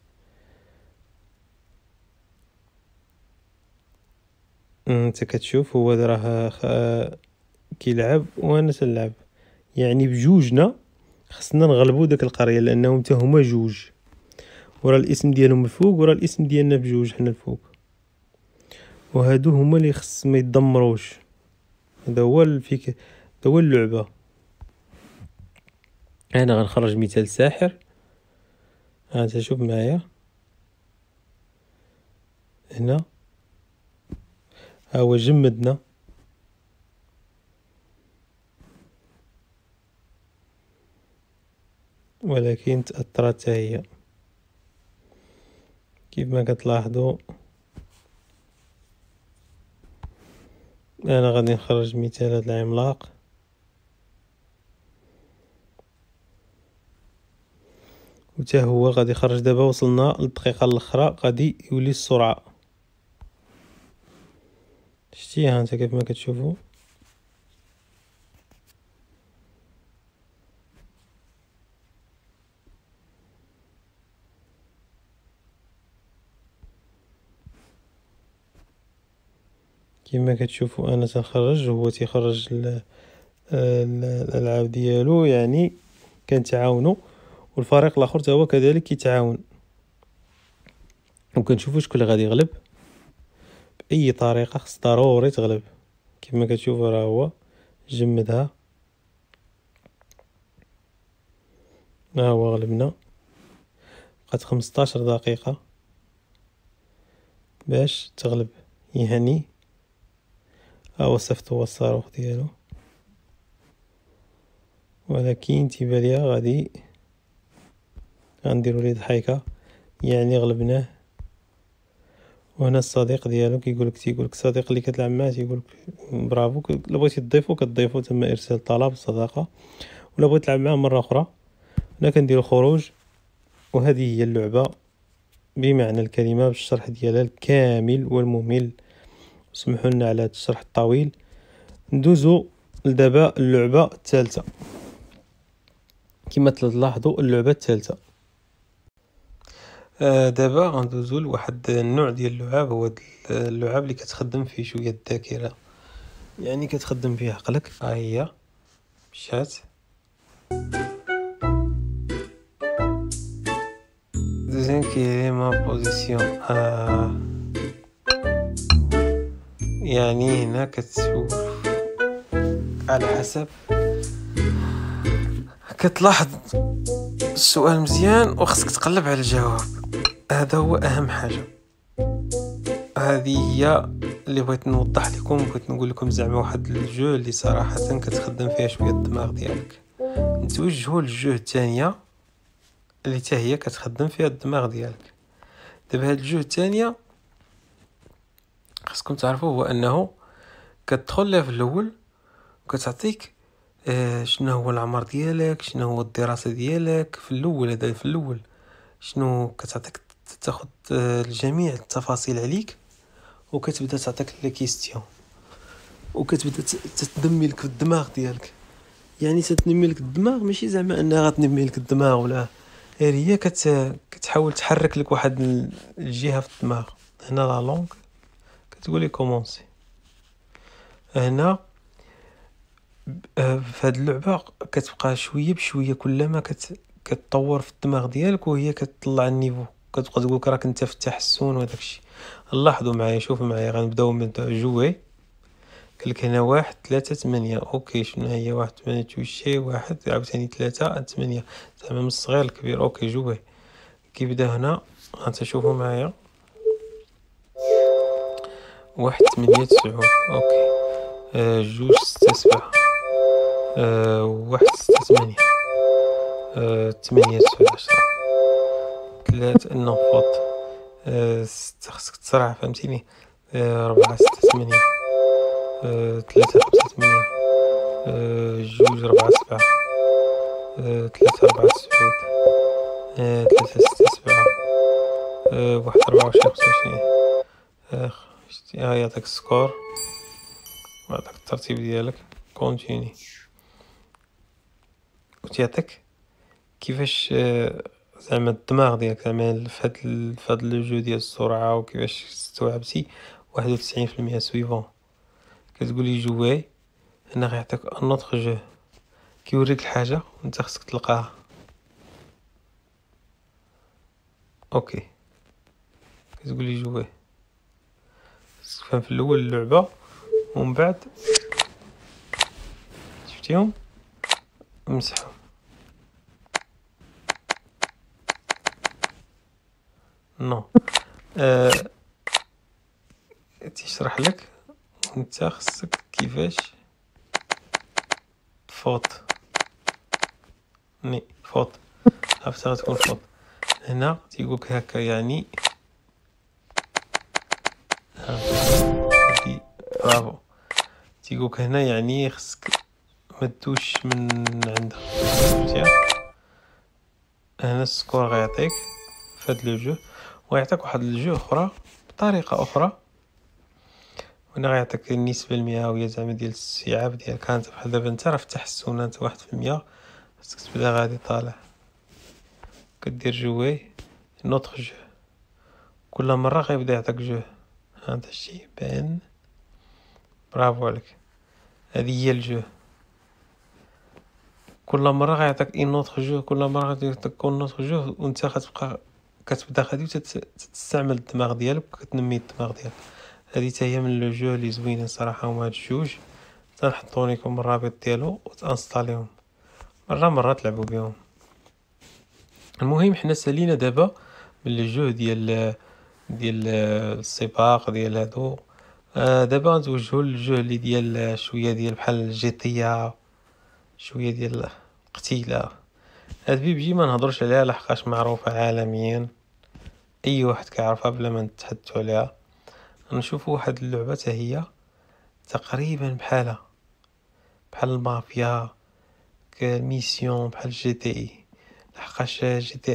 انت كتشوف. هو راه كيلعب وانا تنلعب، يعني بجوجنا خصنا نغلبوا داك القريه، لانهم حتى هما جوج، ورا الاسم ديالهم الفوق ورا الاسم ديالنا بجوج حنا الفوق. وهادو هما اللي خص ما يتدمروش. هذا هو هذا هو اللعبه. انا غنخرج مثال ساحر. ها انت شوف معايا هنا، ها هو جمدنا. ولكن تأثرت حتى هي كيف ما كتلاحظوا. انا غادي نخرج مثال هذا العملاق. وتا هو غادي يخرج. دابا وصلنا للدقيقه الاخرى غادي يولي السرعه، شتي ها انت كيف ما كتشوفوا. كما كتشوفوا انا تنخرج، هو تيخرج الالعاب ديالو، يعني كنتعاونوا. والفريق الاخر حتى هو كذلك كيتعاون، وكنشوفوا شكون اللي غادي يغلب. باي طريقه خص ضروري تغلب. كما كتشوفوا راه هو جمدها، ها هو غلبنا. بقات 15 دقيقه باش تغلب، يعني ها وصفت هو الصاروخ ديالو، ولكن تيبان ليا غنديرو ليه ضحيكه، يعني غلبناه. وهنا الصديق ديالو تيقولك الصديق اللي كتلعب معاه تيقولك برافو، الا بغيتي تضيفو كتضيفو تم ارسال طلب صداقه، ولا بغيت تلعب معاه مره اخرى هنا كنديرو خروج. وهذه هي اللعبه بمعنى الكلمه بالشرح ديالها الكامل والممل. سمحوا لنا على هذا الشرح الطويل. ندوزو لدابا اللعبه الثالثه. كما تلاحظوا اللعبه الثالثه دابا غندوزو لواحد النوع ديال اللعاب، هو اللعاب اللي كتخدم فيه شويه الذاكره، يعني كتخدم فيه عقلك. ها هي مشات دوزيام كي ما بوزيسيون. يعني هنا كتشوف على حسب، كتلاحظ السؤال مزيان وخصك تقلب على الجواب. هذا هو اهم حاجه. هذه هي اللي بغيت نوضح لكم، بغيت نقول لكم زعما واحد الجو اللي صراحه كتخدم فيها شويه الدماغ ديالك. نتوجهوا للجو الثانيه اللي حتى هي كتخدم فيها الدماغ ديالك. دابا هاد الجو الثانيه خصكم تعرفوا هو انه كتدخل لها في الاول وكتعطيك شنو هو العمر ديالك، شنو هو الدراسه ديالك في الاول. هذا في الاول شنو كتعطيك تاخذ الجميع التفاصيل عليك، وكتبدا تعطيك لي كيستيون، وكتبدا تتنمي لك في الدماغ ديالك. يعني تتنمي لك الدماغ ماشي زعما انها غتنمي لك الدماغ، ولا غير هي كتحاول تحرك لك واحد الجهه في الدماغ. هنا لا لونغ كتقولي كومونسي. هنا في هذه اللعبه كتبقى شويه بشويه كلما كتطور في الدماغ ديالك، وهي كتطلع النيفو، كتبقى تقولك راك انت في التحسن وداك الشيء. لاحظوا معايا، شوفوا معايا، غنبداو جوي. قالك هنا 1 3 8. اوكي شنو هي 1 8 توشي 1 عاوتاني 3 8 زعما من الصغير للكبير. اوكي جوي. كيبدا هنا غتشوفوا معايا 1 8 9. اوكي 2 6 7 1 6 8 8 9 10 3 نوفوت 6. خصك تسرع فهمتيني. 4 6 8 3 5 8 2 4 7 3 4 9 3 6 7 1 24 25. يعطيك السكور ويعطيك الترتيب ديالك. كونتيني وتيعطيك كيفاش زعما الدماغ ديالك زعما في هاد لو جو ديال السرعه، وكيفاش استوعبتي 91% سويفون. كتقولي جوي. هنا غيعطيك نوتر جو، كيوريك الحاجه وانت خصك تلقاها. اوكي كتقولي جوي، خصك تفهم في الاول اللعبه ومن بعد شفتيهم امسحهم. نو تيشرح لك انت خصك كيفاش تفوت. فوت عرفتها غتكون فوت. هنا تيقولك هكا يعني برافو. تيقولك هنا يعني خصك ما تدوش من عندها. شفتيها هنا السكور غيعطيك في هاد لو جو، ويعطيك واحد الجو اخرى بطريقه اخرى. هنا غيعطيك النسبه المئويه زعما ديال الاستيعاب ديالك. انت بحال دابا انت راه في التحسن، انت 1%، خصك تبدا غادي طالع. كدير جوي نوتر جو، كل مره غيبدا يعطيك جو. هذا الشيء بان. برافو عليك. هذه هي الجو. كل مره غيعطيك نوتر جو، كل مره غادي يعطيك نوتر جو، وانت غتبقى كتبدا غادي تستعمل الدماغ ديالك وكتنمي الدماغ ديالك. هذه حتى هي من لو جو اللي زوينين صراحه. هما هاد الجوج تنحطوا لكم الرابط ديالو وتانستاليهم مره تلعبوا بهم. المهم حنا سالينا دابا من لي جو ديال السباق ديال هادو دابا نتوجهوا للجو اللي ديال شويه ديال بحال GTA، شويه ديال قتيله. هاد بيبجي ما نهضرش عليها لحقاش معروفه عالميا، اي واحد كيعرفها بلا ما نتحدثوا عليها. نشوفوا واحد اللعبه حتى هي تقريبا بحال المافيا، كميسيون بحال جي تي اي، لحقاش جي تي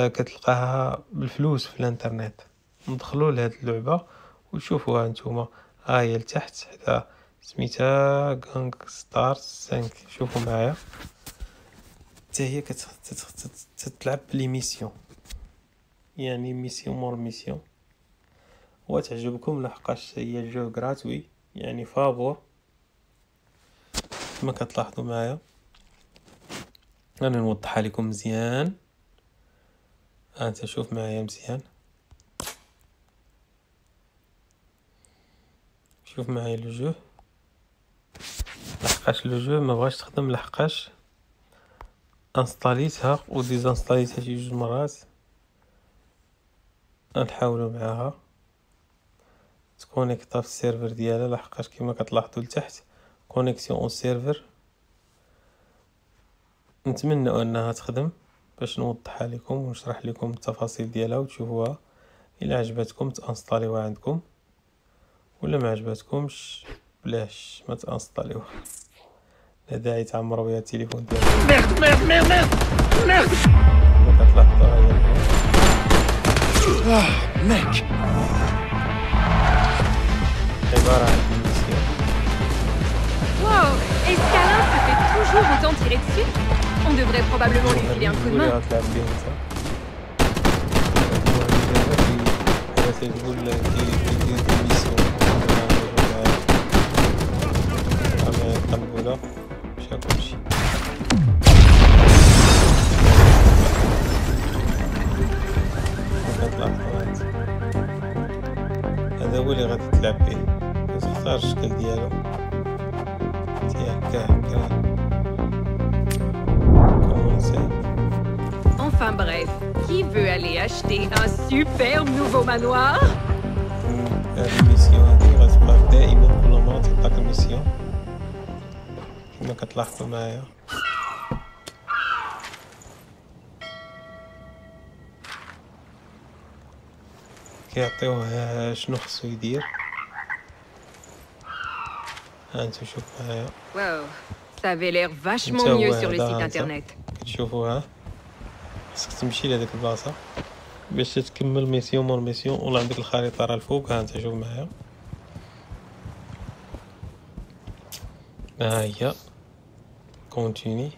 كتلقاها بالفلوس في الانترنت. ندخلوا لهاد اللعبه وشوفوها نتوما، هي لتحت حدا سميتها غانغ ستارز 5. شوفوا معايا حتى هي كتلعب بلي ميسيون، يعني ميسيون مور ميسيون، وتعجبكم لحقاش هي جو غراتوي يعني فابور كما كتلاحظوا معايا. انا نوضحها لكم مزيان، انت شوف معايا مزيان، شوف معايا لو جو. لحقاش لو جو ما بغاش تخدم، لحقاش انستاليتها وديزانستاليتها شي جوج مرات. نحاولوا معاها تكونيكطا في السيرفر ديالها، لحقاش كما كتلاحظوا لتحت كونيكسيون او سيرفر. نتمنى انها تخدم باش نوضحها لكم ونشرح لكم التفاصيل ديالها وتشوفوها. الا عجبتكم تانستاليوها عندكم، ولا ما عجبتكمش بلاش ما تانستاليوها، لا داعي تعمروا بها التليفون ديالكم. ما كتلاحظوا هي Mec, عباره عن ميسيون. Wow, est-ce qu'Alain se fait toujours autant tirer dessus? On devrait probablement lui filer un coup de main. غتلعب بيه انت. هذا تقول لك كيدير ميسيون انا كنقولها مشى كلشي. هذا هو اللي غادي تلعب به، كتختار الشكل ديالو هكا كومونسي. Enfin bref, qui veut aller acheter un superbe nouveau manoir? هذه الميسيون هذه غتبقى دائما كل مرة تعطاك الميسيون كما كتلاحظوا معايا. كيعطيوه شنو خصو يدير. ها انتو شوف معايا، Wow, ça avait l'air vachement انت mieux هو sur le هذا site انت internet. كتشوفوها. خصك تمشي لهاديك البلاصة باش تكمل ميسيون مور ميسيون، ولا عندك الخريطة راه الفوق. ها انت شوف معايا، ها هي كونتيني.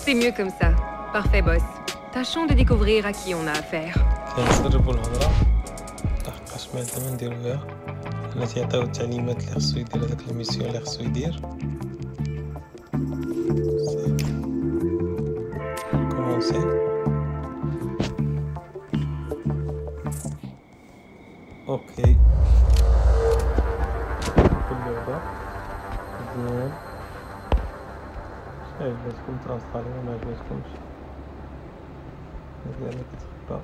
C'est mieux comme ça. Parfait, boss. Tâchons de découvrir à qui on a affaire. كنجربوا الهضرة لحقاش ما عندنا ما نديرو بها، حنا تيعطيو التعليمات اللي خصو يدير هذاك الميسيون اللي خصو يدير. كومونسي. اوكي اللعبة مزيان. عجبتكم ترانسفاليو، ما عجبتكمش مزيان كتخبى.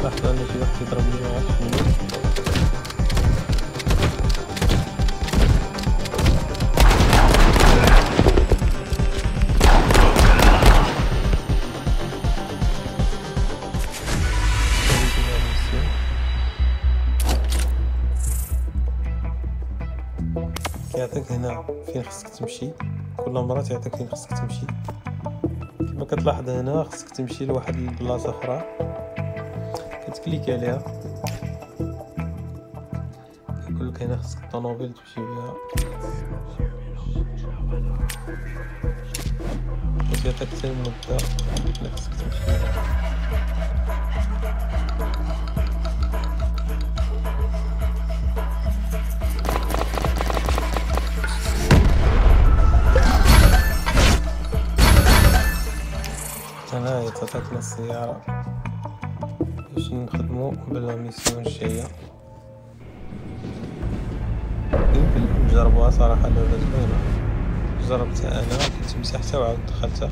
لحظة أنا شي واحد يضربني ما عرفتش منين. كيعطيك هنا فين خصك تمشي، كل مرة تعطيك فين خصك تمشي. كما كتلاحظ هنا خصك تمشي لواحد البلاصة أخرى، كتكليك عليها كيقولك هنا خصك الطونوبيل تمشي بها، وتعطيك حتى المدة اللي خصك تمشي بها. هنايا تعطيكنا السيارة باش نخدمو بلا ميسيون الجاية. يمكن نجربوها صراحة، لعبة زوينة جربتها أنا، كنت مسحتها وعاود دخلتها.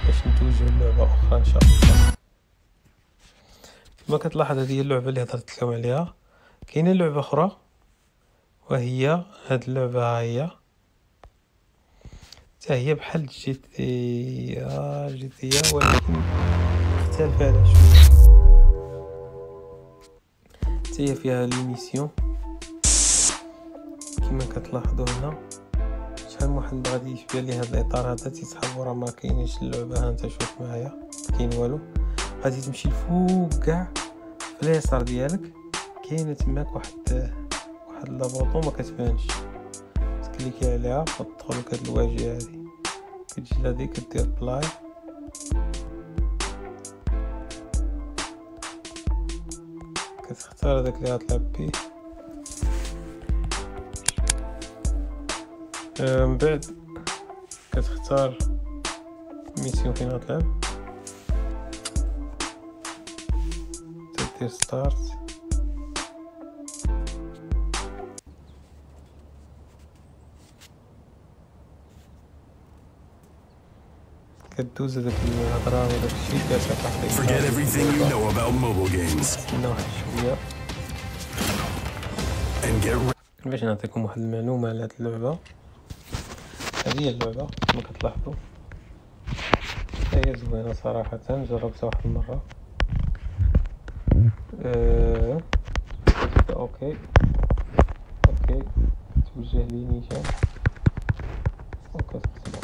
باش ندوزو لعبة أخرى إن شاء الله. كما كتلاحظ هذه هي اللعبة اللي هضرت لكم عليها. كاينة لعبة أخرى وهي هاد اللعبة، ها هي حتى هي بحال جي تي ولكن مختلفة على شوية. حتى هي فيها لي ميسيون كما كتلاحظوا هنا. شحال من واحد غادي يشبه لي هذا الاطار هذا تيسحب، راه ما كاينش اللعبه. ها انت شوف معايا كاين والو، غادي تمشي الفوق كاع في اليسار ديالك كاينه تماك واحد لابوطو ما كتبانش، تكليكي عليها فتدخل لك هاد الواجهه هادي، كتجي لهادي كدير بلاي كتختار هذاك اللي غتلعب بيه. من بعد كتختار ميسيون فين غتلعب، تدير ستارت، كدوز هذاك الهضره وداك الشيء كتعطيك. Forget everything you know about mobile games. استنى واحد شويه And get باش نعطيكم واحد المعلومه على هاد اللعبه. هذه هي اللعبة كما كتلاحظوا، هي زوينة صراحة، جربتها واحد المرة. اوكي توجه لي نيشان وكتقسمو.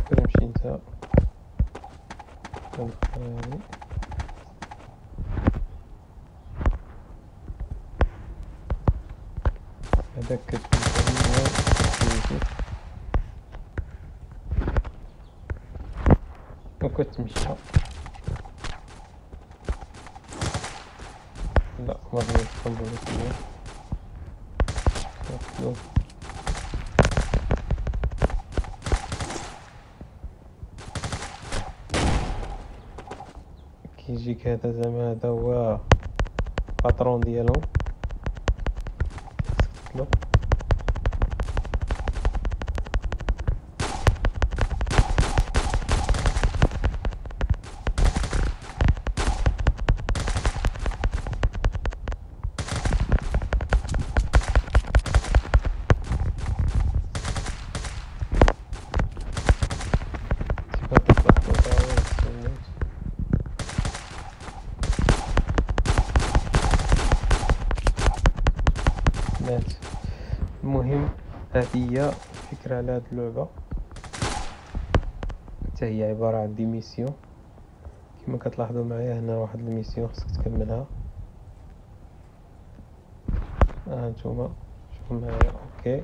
كنمشي نتا هذاك كتمشي وكتمشى. لا ما بغيتش نقلبو كيجيك هذا زعما هذا هو باترون ديالهم. المهم هذه هي الفكرة على هاد اللعبة، حتى هي عبارة عن دي ميسيون كما كتلاحظوا معايا. هنا واحد الميسيون خصك تكملها، هانتوما شوفوا معايا. اوكي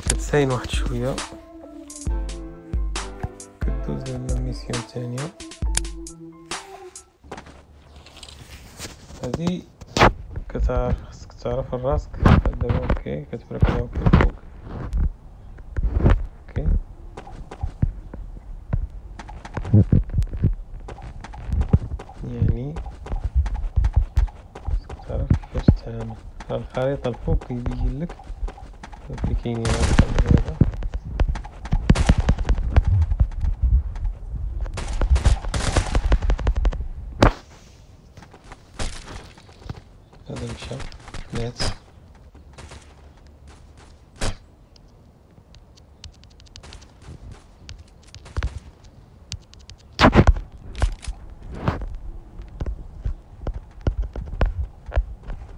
كتساين واحد شوية، كدوز للميسيون الثانية. هادي كتعرف، خصك تعرف راسك دابا. اوكي كتبرك على اوكي فوق. اوكي يعني خصك تعرف كيفاش تتعامل. الخريطة الفوق كيبين لك كي كاينين هذا. هذا مشى مات.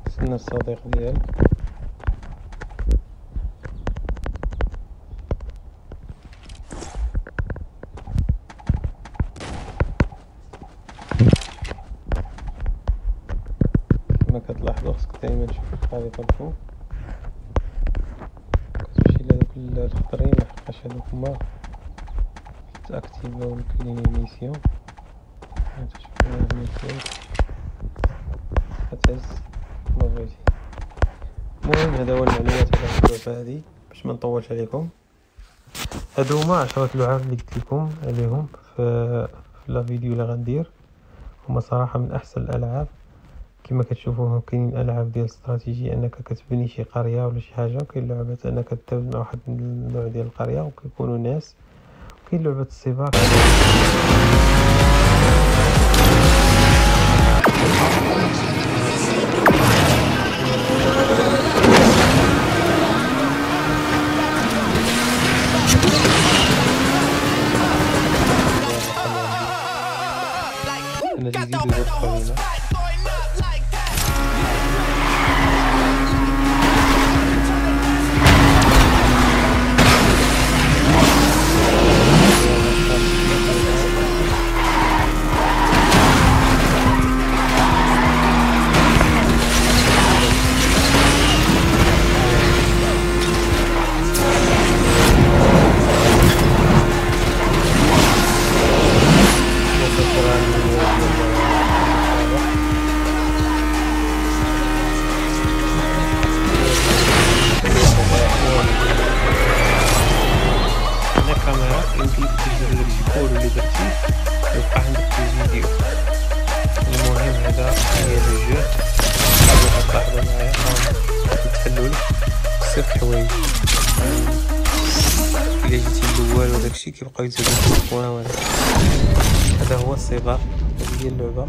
استنى الصديق ديالك. كتلاحظوا خصك دايما تشوف الخريطة الفوق، كتمشي لهادوك الخضرين لحقاش هادوك هما تاكتيفاو الميسيون. هانت شوفوا هاد الميسيون كتهز كما بغيتي. المهم هذا هو المعلومات على اللعبة هادي باش ما نطولش عليكم. هادو هما 10 لعب اللي قلت لكم عليهم في لا فيديو اللي غندير. هما صراحة من احسن الالعاب. كما كتشوفوا كاينين العاب ديال الاستراتيجي انك كتبني شي قريه ولا شي حاجه، وكاين لعبات انك تدوز مع واحد النوع ديال القريه وكيكونوا ناس، وكاين لعبه السباق. انا جديد بالقريه حوايج. إلا جيتي الأول وداكشي كيبقاو يزيدو البوان. هذا هو السباق، هذه هي اللعبة.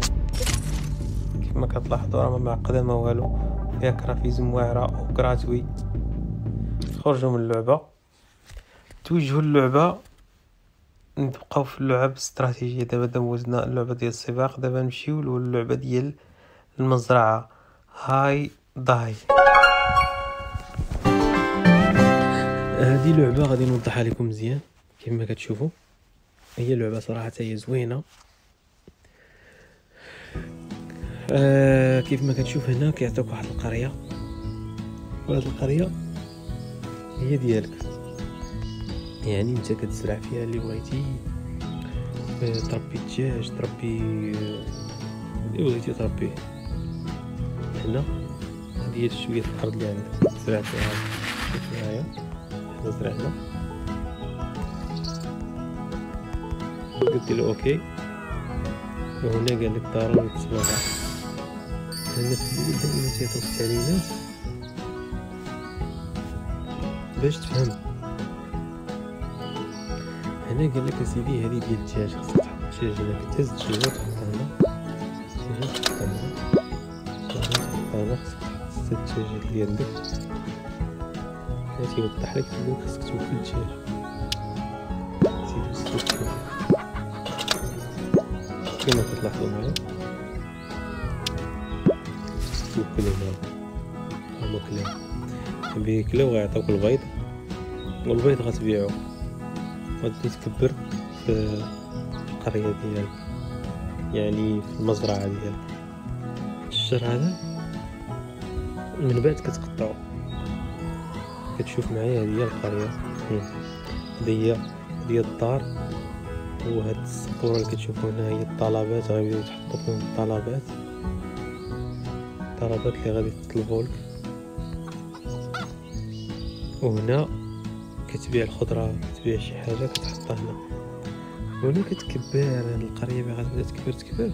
كما كتلاحظوا راه ما معقدة ما والو، فيها كرافيزم واعرة وكراتوي. خرجوا من اللعبة، توجهوا اللعبة، نبقاو في اللعب الاستراتيجية. دابا دوزنا اللعبة ديال السباق، دابا نمشيو للعبة ديال المزرعة هاي داي. هذه لعبة غادي نوضحها لكم مزيان. كما كتشوفوا هي لعبة صراحة هي زوينة. كيف ما كتشوف هنا كيعطيوك واحد القرية، وهاد القرية هي ديالك، يعني انت كتزرع فيها اللي بغيتي، تربي الدجاج، تربي اللي بغيتي تربيه. هنا هادي هي شوية الأرض اللي عندك تزرع فيها. شوف معايا حنا زرعنا، قلت له اوكي، وهنا قال لك ضروري تسمعها. هنا في الاول دائما تيعطيوك التعليمات باش تفهم. هنا قال لك اسيدي هذه ديال الدجاج، خصك تحط الدجاج هنا، كتهز الدجاج وتحطها هنا. هنا خصك الدجاج اللي عندك ملي تيوضح لك تقول خصك توكل الدجاج زيدو السكر كما كتلاحظوا معايا توكلو هما كلاو بيكلاو غيعطيوك البيض والبيض غتبيعو غتبدا تكبر في القرية ديالك يعني في المزرعة ديالك. الشجر هذا من بعد كتقطعو كتشوف معايا هذه هي القرية هذه هي الدار وهاد السطورة اللي كتشوفو هنا هي الطلبات غيبداو يتحطو فيهم الطلبات اللي غادي تطلبولك وهنا كتبيع الخضرة كتبيع شي حاجة كتحطها هنا وهنا كتكبر القرية باغا تبدا تكبر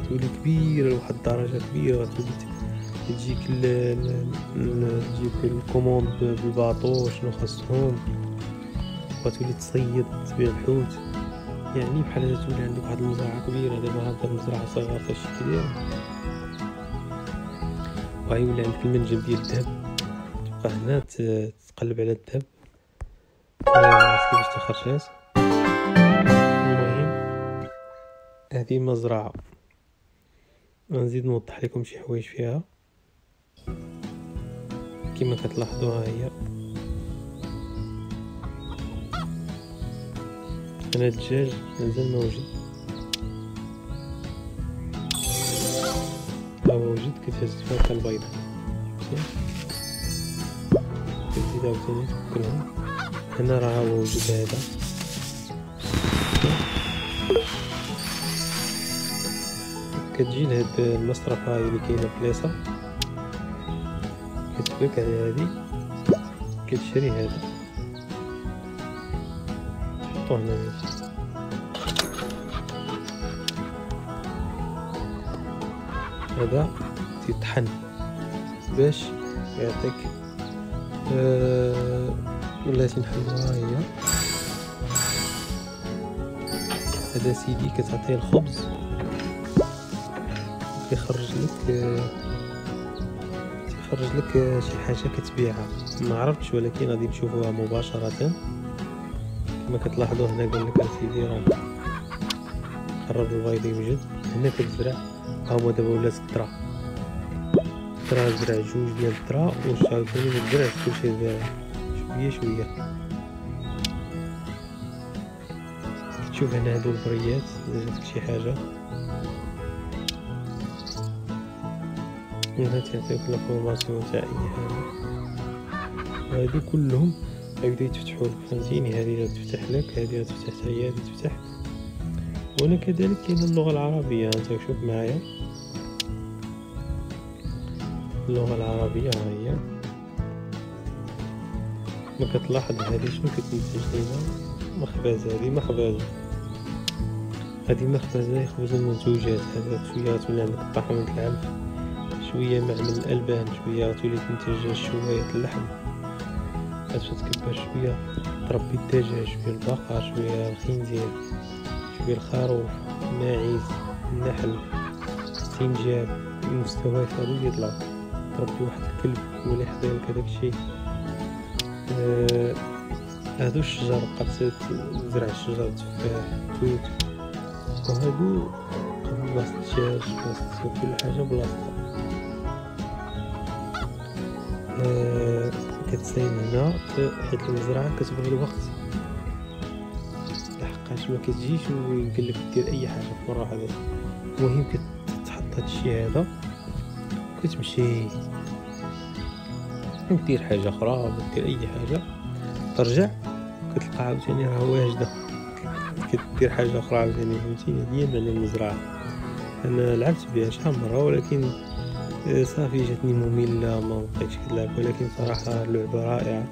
تولي كبيرة لواحد الدرجة كبيرة غتولي تجيك تجيك الكوموند بالباطو شنو خاصهم غتولي تصيد تبيع الحوت يعني بحال هذا تولي عندك واحد المزرعة كبيرة. دابا هاد المزرعة صغيرة فاش كبيرة وغيولي عندك المنجم ديال الذهب تبقى هنا تقلب على الذهب كيفاش تخرجات. المهم هذه مزرعة غنزيد نوضح لكم شي حوايج فيها كما كتلاحظوها هي هنا الدجاج مازال موجود موجود كتهز فيها البيضة كتزيد عاوتاني توكلهم هنا راه موجود هذا كتجي لهاد المصرفة اللي كاينة في اليسار كتبك على هادي كتشري هذا تحطوه هنا هذا تيطحن باش يعطيك ولاتي نحلوها هي هذا سيدي كتعطيه الخبز يخرج لك شي حاجه كتبيعها ما عرفتش ولكن غادي نشوفوها مباشره كما كتلاحظوا هنا قال لك سيدي راه قرب البيض يوجد هنا كتزرع ها هو دابا ولات الذره زرع جوج ديال الذره وعاوتاني ما تزرعش كلشي شويه شويه كتشوف هنا هادو البريات الا جاتك شي حاجه هنا تيعطيوك لافورماسيون تاع اي حاجه وهادو كلهم غيبداو يتفتحوا لك فهمتيني هذه تفتح لك هذه تفتح حتى هي هذه تفتح وهنا كذلك كاينه اللغه العربيه انت شوف معايا اللغه العربيه ها هي ما كتلاحظ هذه شنو كتنتج لينا مخبزه هذه مخبزه يخبزوا المنتوجات هذا شويه تولي عندك طحينه العلف شويه معمل الالبان شويه تولي تنتج شويه اللحم كتكبر شويه تربي الدجاج شويه البقر شويه الخنزير شويه الخروف الماعز النحل السنجاب المستويات هادو يطلعوا تربي واحد الكلب هو اللي يحضر لك هداك الشيء هادو الشجر بقات تزرع الشجر تفاح توت وهادو بلاصه الدجاج بلاصه كل حاجه بلاصتها كتساين هنا حيت المزرعه كتبغي الوقت لحقاش ما كتجيش ويقول لك دير اي حاجه في مره واحده المهم كتحط هاد الشيء هذا كتمشي دير حاجه اخرى ولا دير اي حاجه ترجع كتلقى عاوتاني راه واجده كدير حاجه اخرى عاوتاني فهمتيني هي معنى المزرعه. انا لعبت بها شحال مره ولكن صافي جاتني ممله ما بقيتش كنلعب ولكن صراحه اللعبه رائعه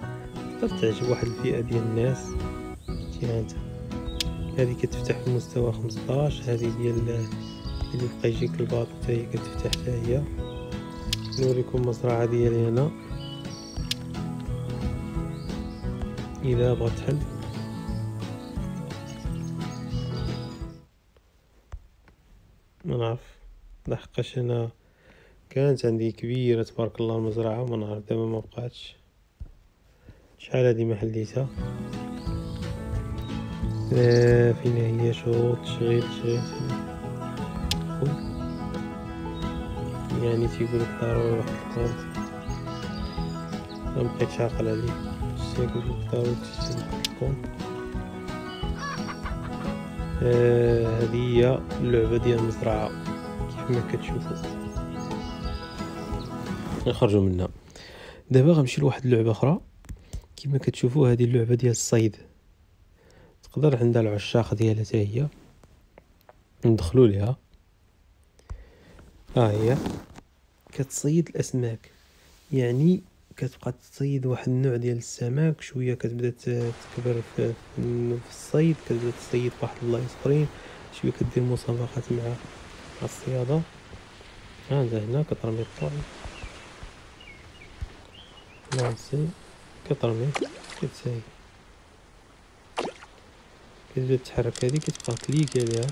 تقدر تعجب واحد الفئه ديال الناس فهمتيها انت. هذه كتفتح في مستوى 15 هذه ديال اللي بقى يجيك الباط حتى هي كتفتح حتى هي. نوريكم المزرعه ديالي هنا الا بغات تحل ما نعرف لحقاش انا كانت عندي كبيره تبارك الله المزرعه، ما نعرف دابا ما بقاتش. شحال هادي ما حليتها. فين هي؟ شروط تشغيل يعني تيقول لك ضروري واحد الكونت، ما بقيتش عاقل عليه. تيقول لك ضروري تشتري واحد الكونت. هذه هي اللعبه ديال المزرعه كيف ما كتشوفوا. نخرجوا منها دابا، غنمشي لواحد اللعبه اخرى. كما كتشوفوا هذه اللعبه ديال الصيد، تقدر عندها العشاق ديالها حتى هي، ندخلوا ليها. هي كتصيد الاسماك، يعني كتبقى تصيد واحد النوع ديال السمك، شويه كتبدا تكبر في الصيد، كتبدا تصيد واحد البلايص اخرين، شويه كدير مسابقات مع الصياده. انت هنا كترمي الطعم، ناسي كترمي كتساي، كتبدا تحرك. هذه كتبقى كليكي عليها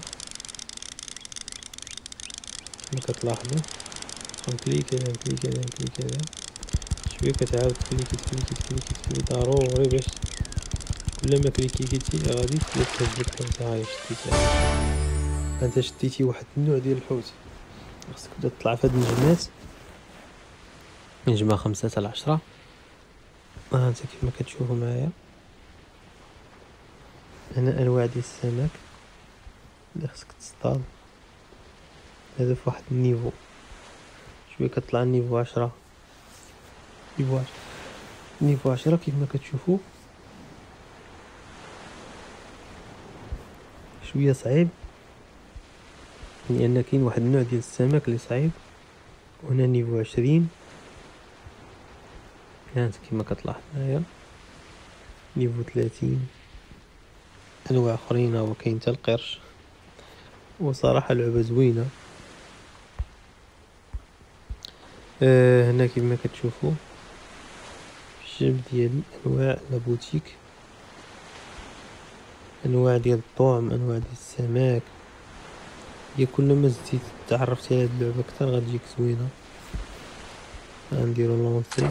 كما كتلاحظوا، كليكي عليها شويه، كتعاود تكليكي ضروري باش كل ما كليكيتي غادي تهز لك الحوت. هاي شديتها، انت شديتي واحد النوع ديال الحوت. خاصك تبدا تطلع في هاد النجمات، نجمه 5 حتى 10. انت كيف ما كتشوفوا معايا هنا انواع ديال السمك اللي خاصك تصطاد. هذا في واحد النيفو، شويه كتطلع النيفو 10. نيفو 10 كيف ما كتشوفوا شويه صعيب، لان كاين واحد النوع ديال السمك اللي صعيب. وهنا نيفو 20. هانت كيما كتلاحظ هنايا نيفو 30. انواع اخرين، هو كاين حتى القرش. وصراحه لعبه زوينه. هنا كيف ما كتشوفوا الجنب ديالي انواع لابوتيك، انواع ديال الطعم، انواع ديال السمك. هي كل ما زدتي تعرفتي على هاد اللعبه اكثر غتجيك زوينه. غنديرو لونسي،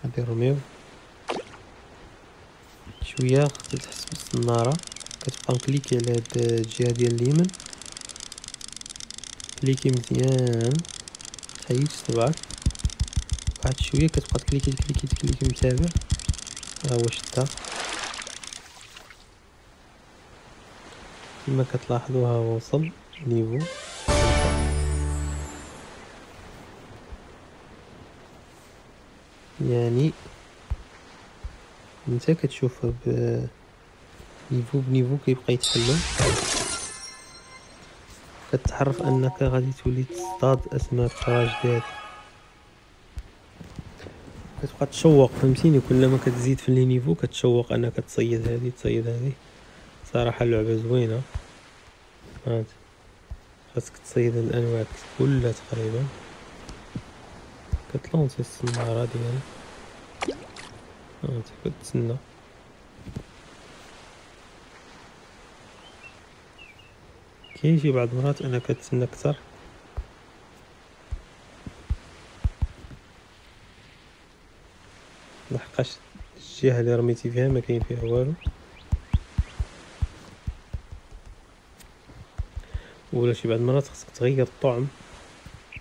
غادي نرميو شويه، خصك تحس بالصناره. كتبقى مكليكي على هاد الجهه ديال اليمين، كليكي مزيان تحيد صبعك. واحد شويه كتبقى تكليكي متابع. ها هو شدها كما كتلاحظوا. ها هو وصل نيفو 5. يعني انت كتشوفها بنيفو كيبقى يتحلو. كتعرف انك غادي تولي تصطاد اسماك اخرى جداد، كتبقى تشوق، فهمتيني؟ كل ما كتزيد في لي نيفو كتشوق انك تصيد هذه. صراحه اللعبه زوينه. هانت خاصك تصيد الانواع كلها تقريبا. كتلونسي السناره ديالك، هانت كتسنى. كاين شي بعض المرات انا كتسنى اكثر، لحقاش الجهه اللي رميتي فيها ما كاين فيها والو، ولا شي بعض المرات خصك تغير الطعم،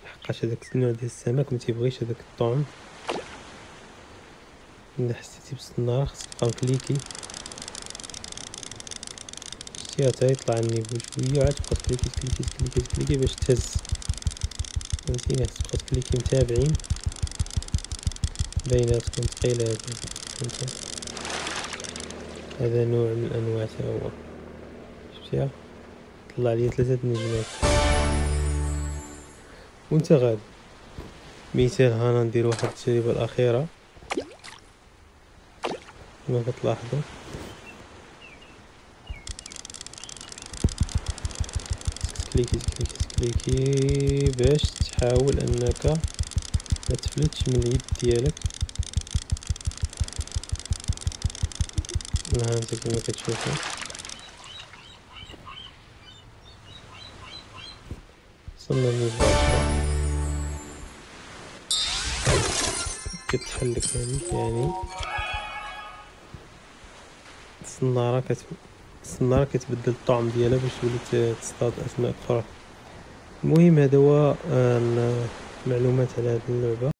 لحقاش هذاك النوع ديال السمك ما تيبغيش هذاك الطعم. الا حسيتي بالصناره خصك تبقى مكليكي شتي حتى يطلع النيفو شويه، عاد تبقى تكليكي باش تهز، فهمتيني؟ خصك تبقى تكليكي متابعين بيناتكم. ثقيله هذه، فهمتي؟ هذا نوع من الانواع حتى هو، شفتيها؟ طلع لي 3 نجمات. وانت غادي مثال، هانا ندير واحد التجربه الاخيره كما كتلاحظوا. تكليكي باش تحاول انك ما تفلتش من اليد ديالك. ها انت كما كتشوفوا وصلنا للباشا كتحلك يعني الصنارة كتبدل الطعم ديالها باش تولي تصطاد اسماك اخرى. المهم هذا هو المعلومات على هذه اللعبة.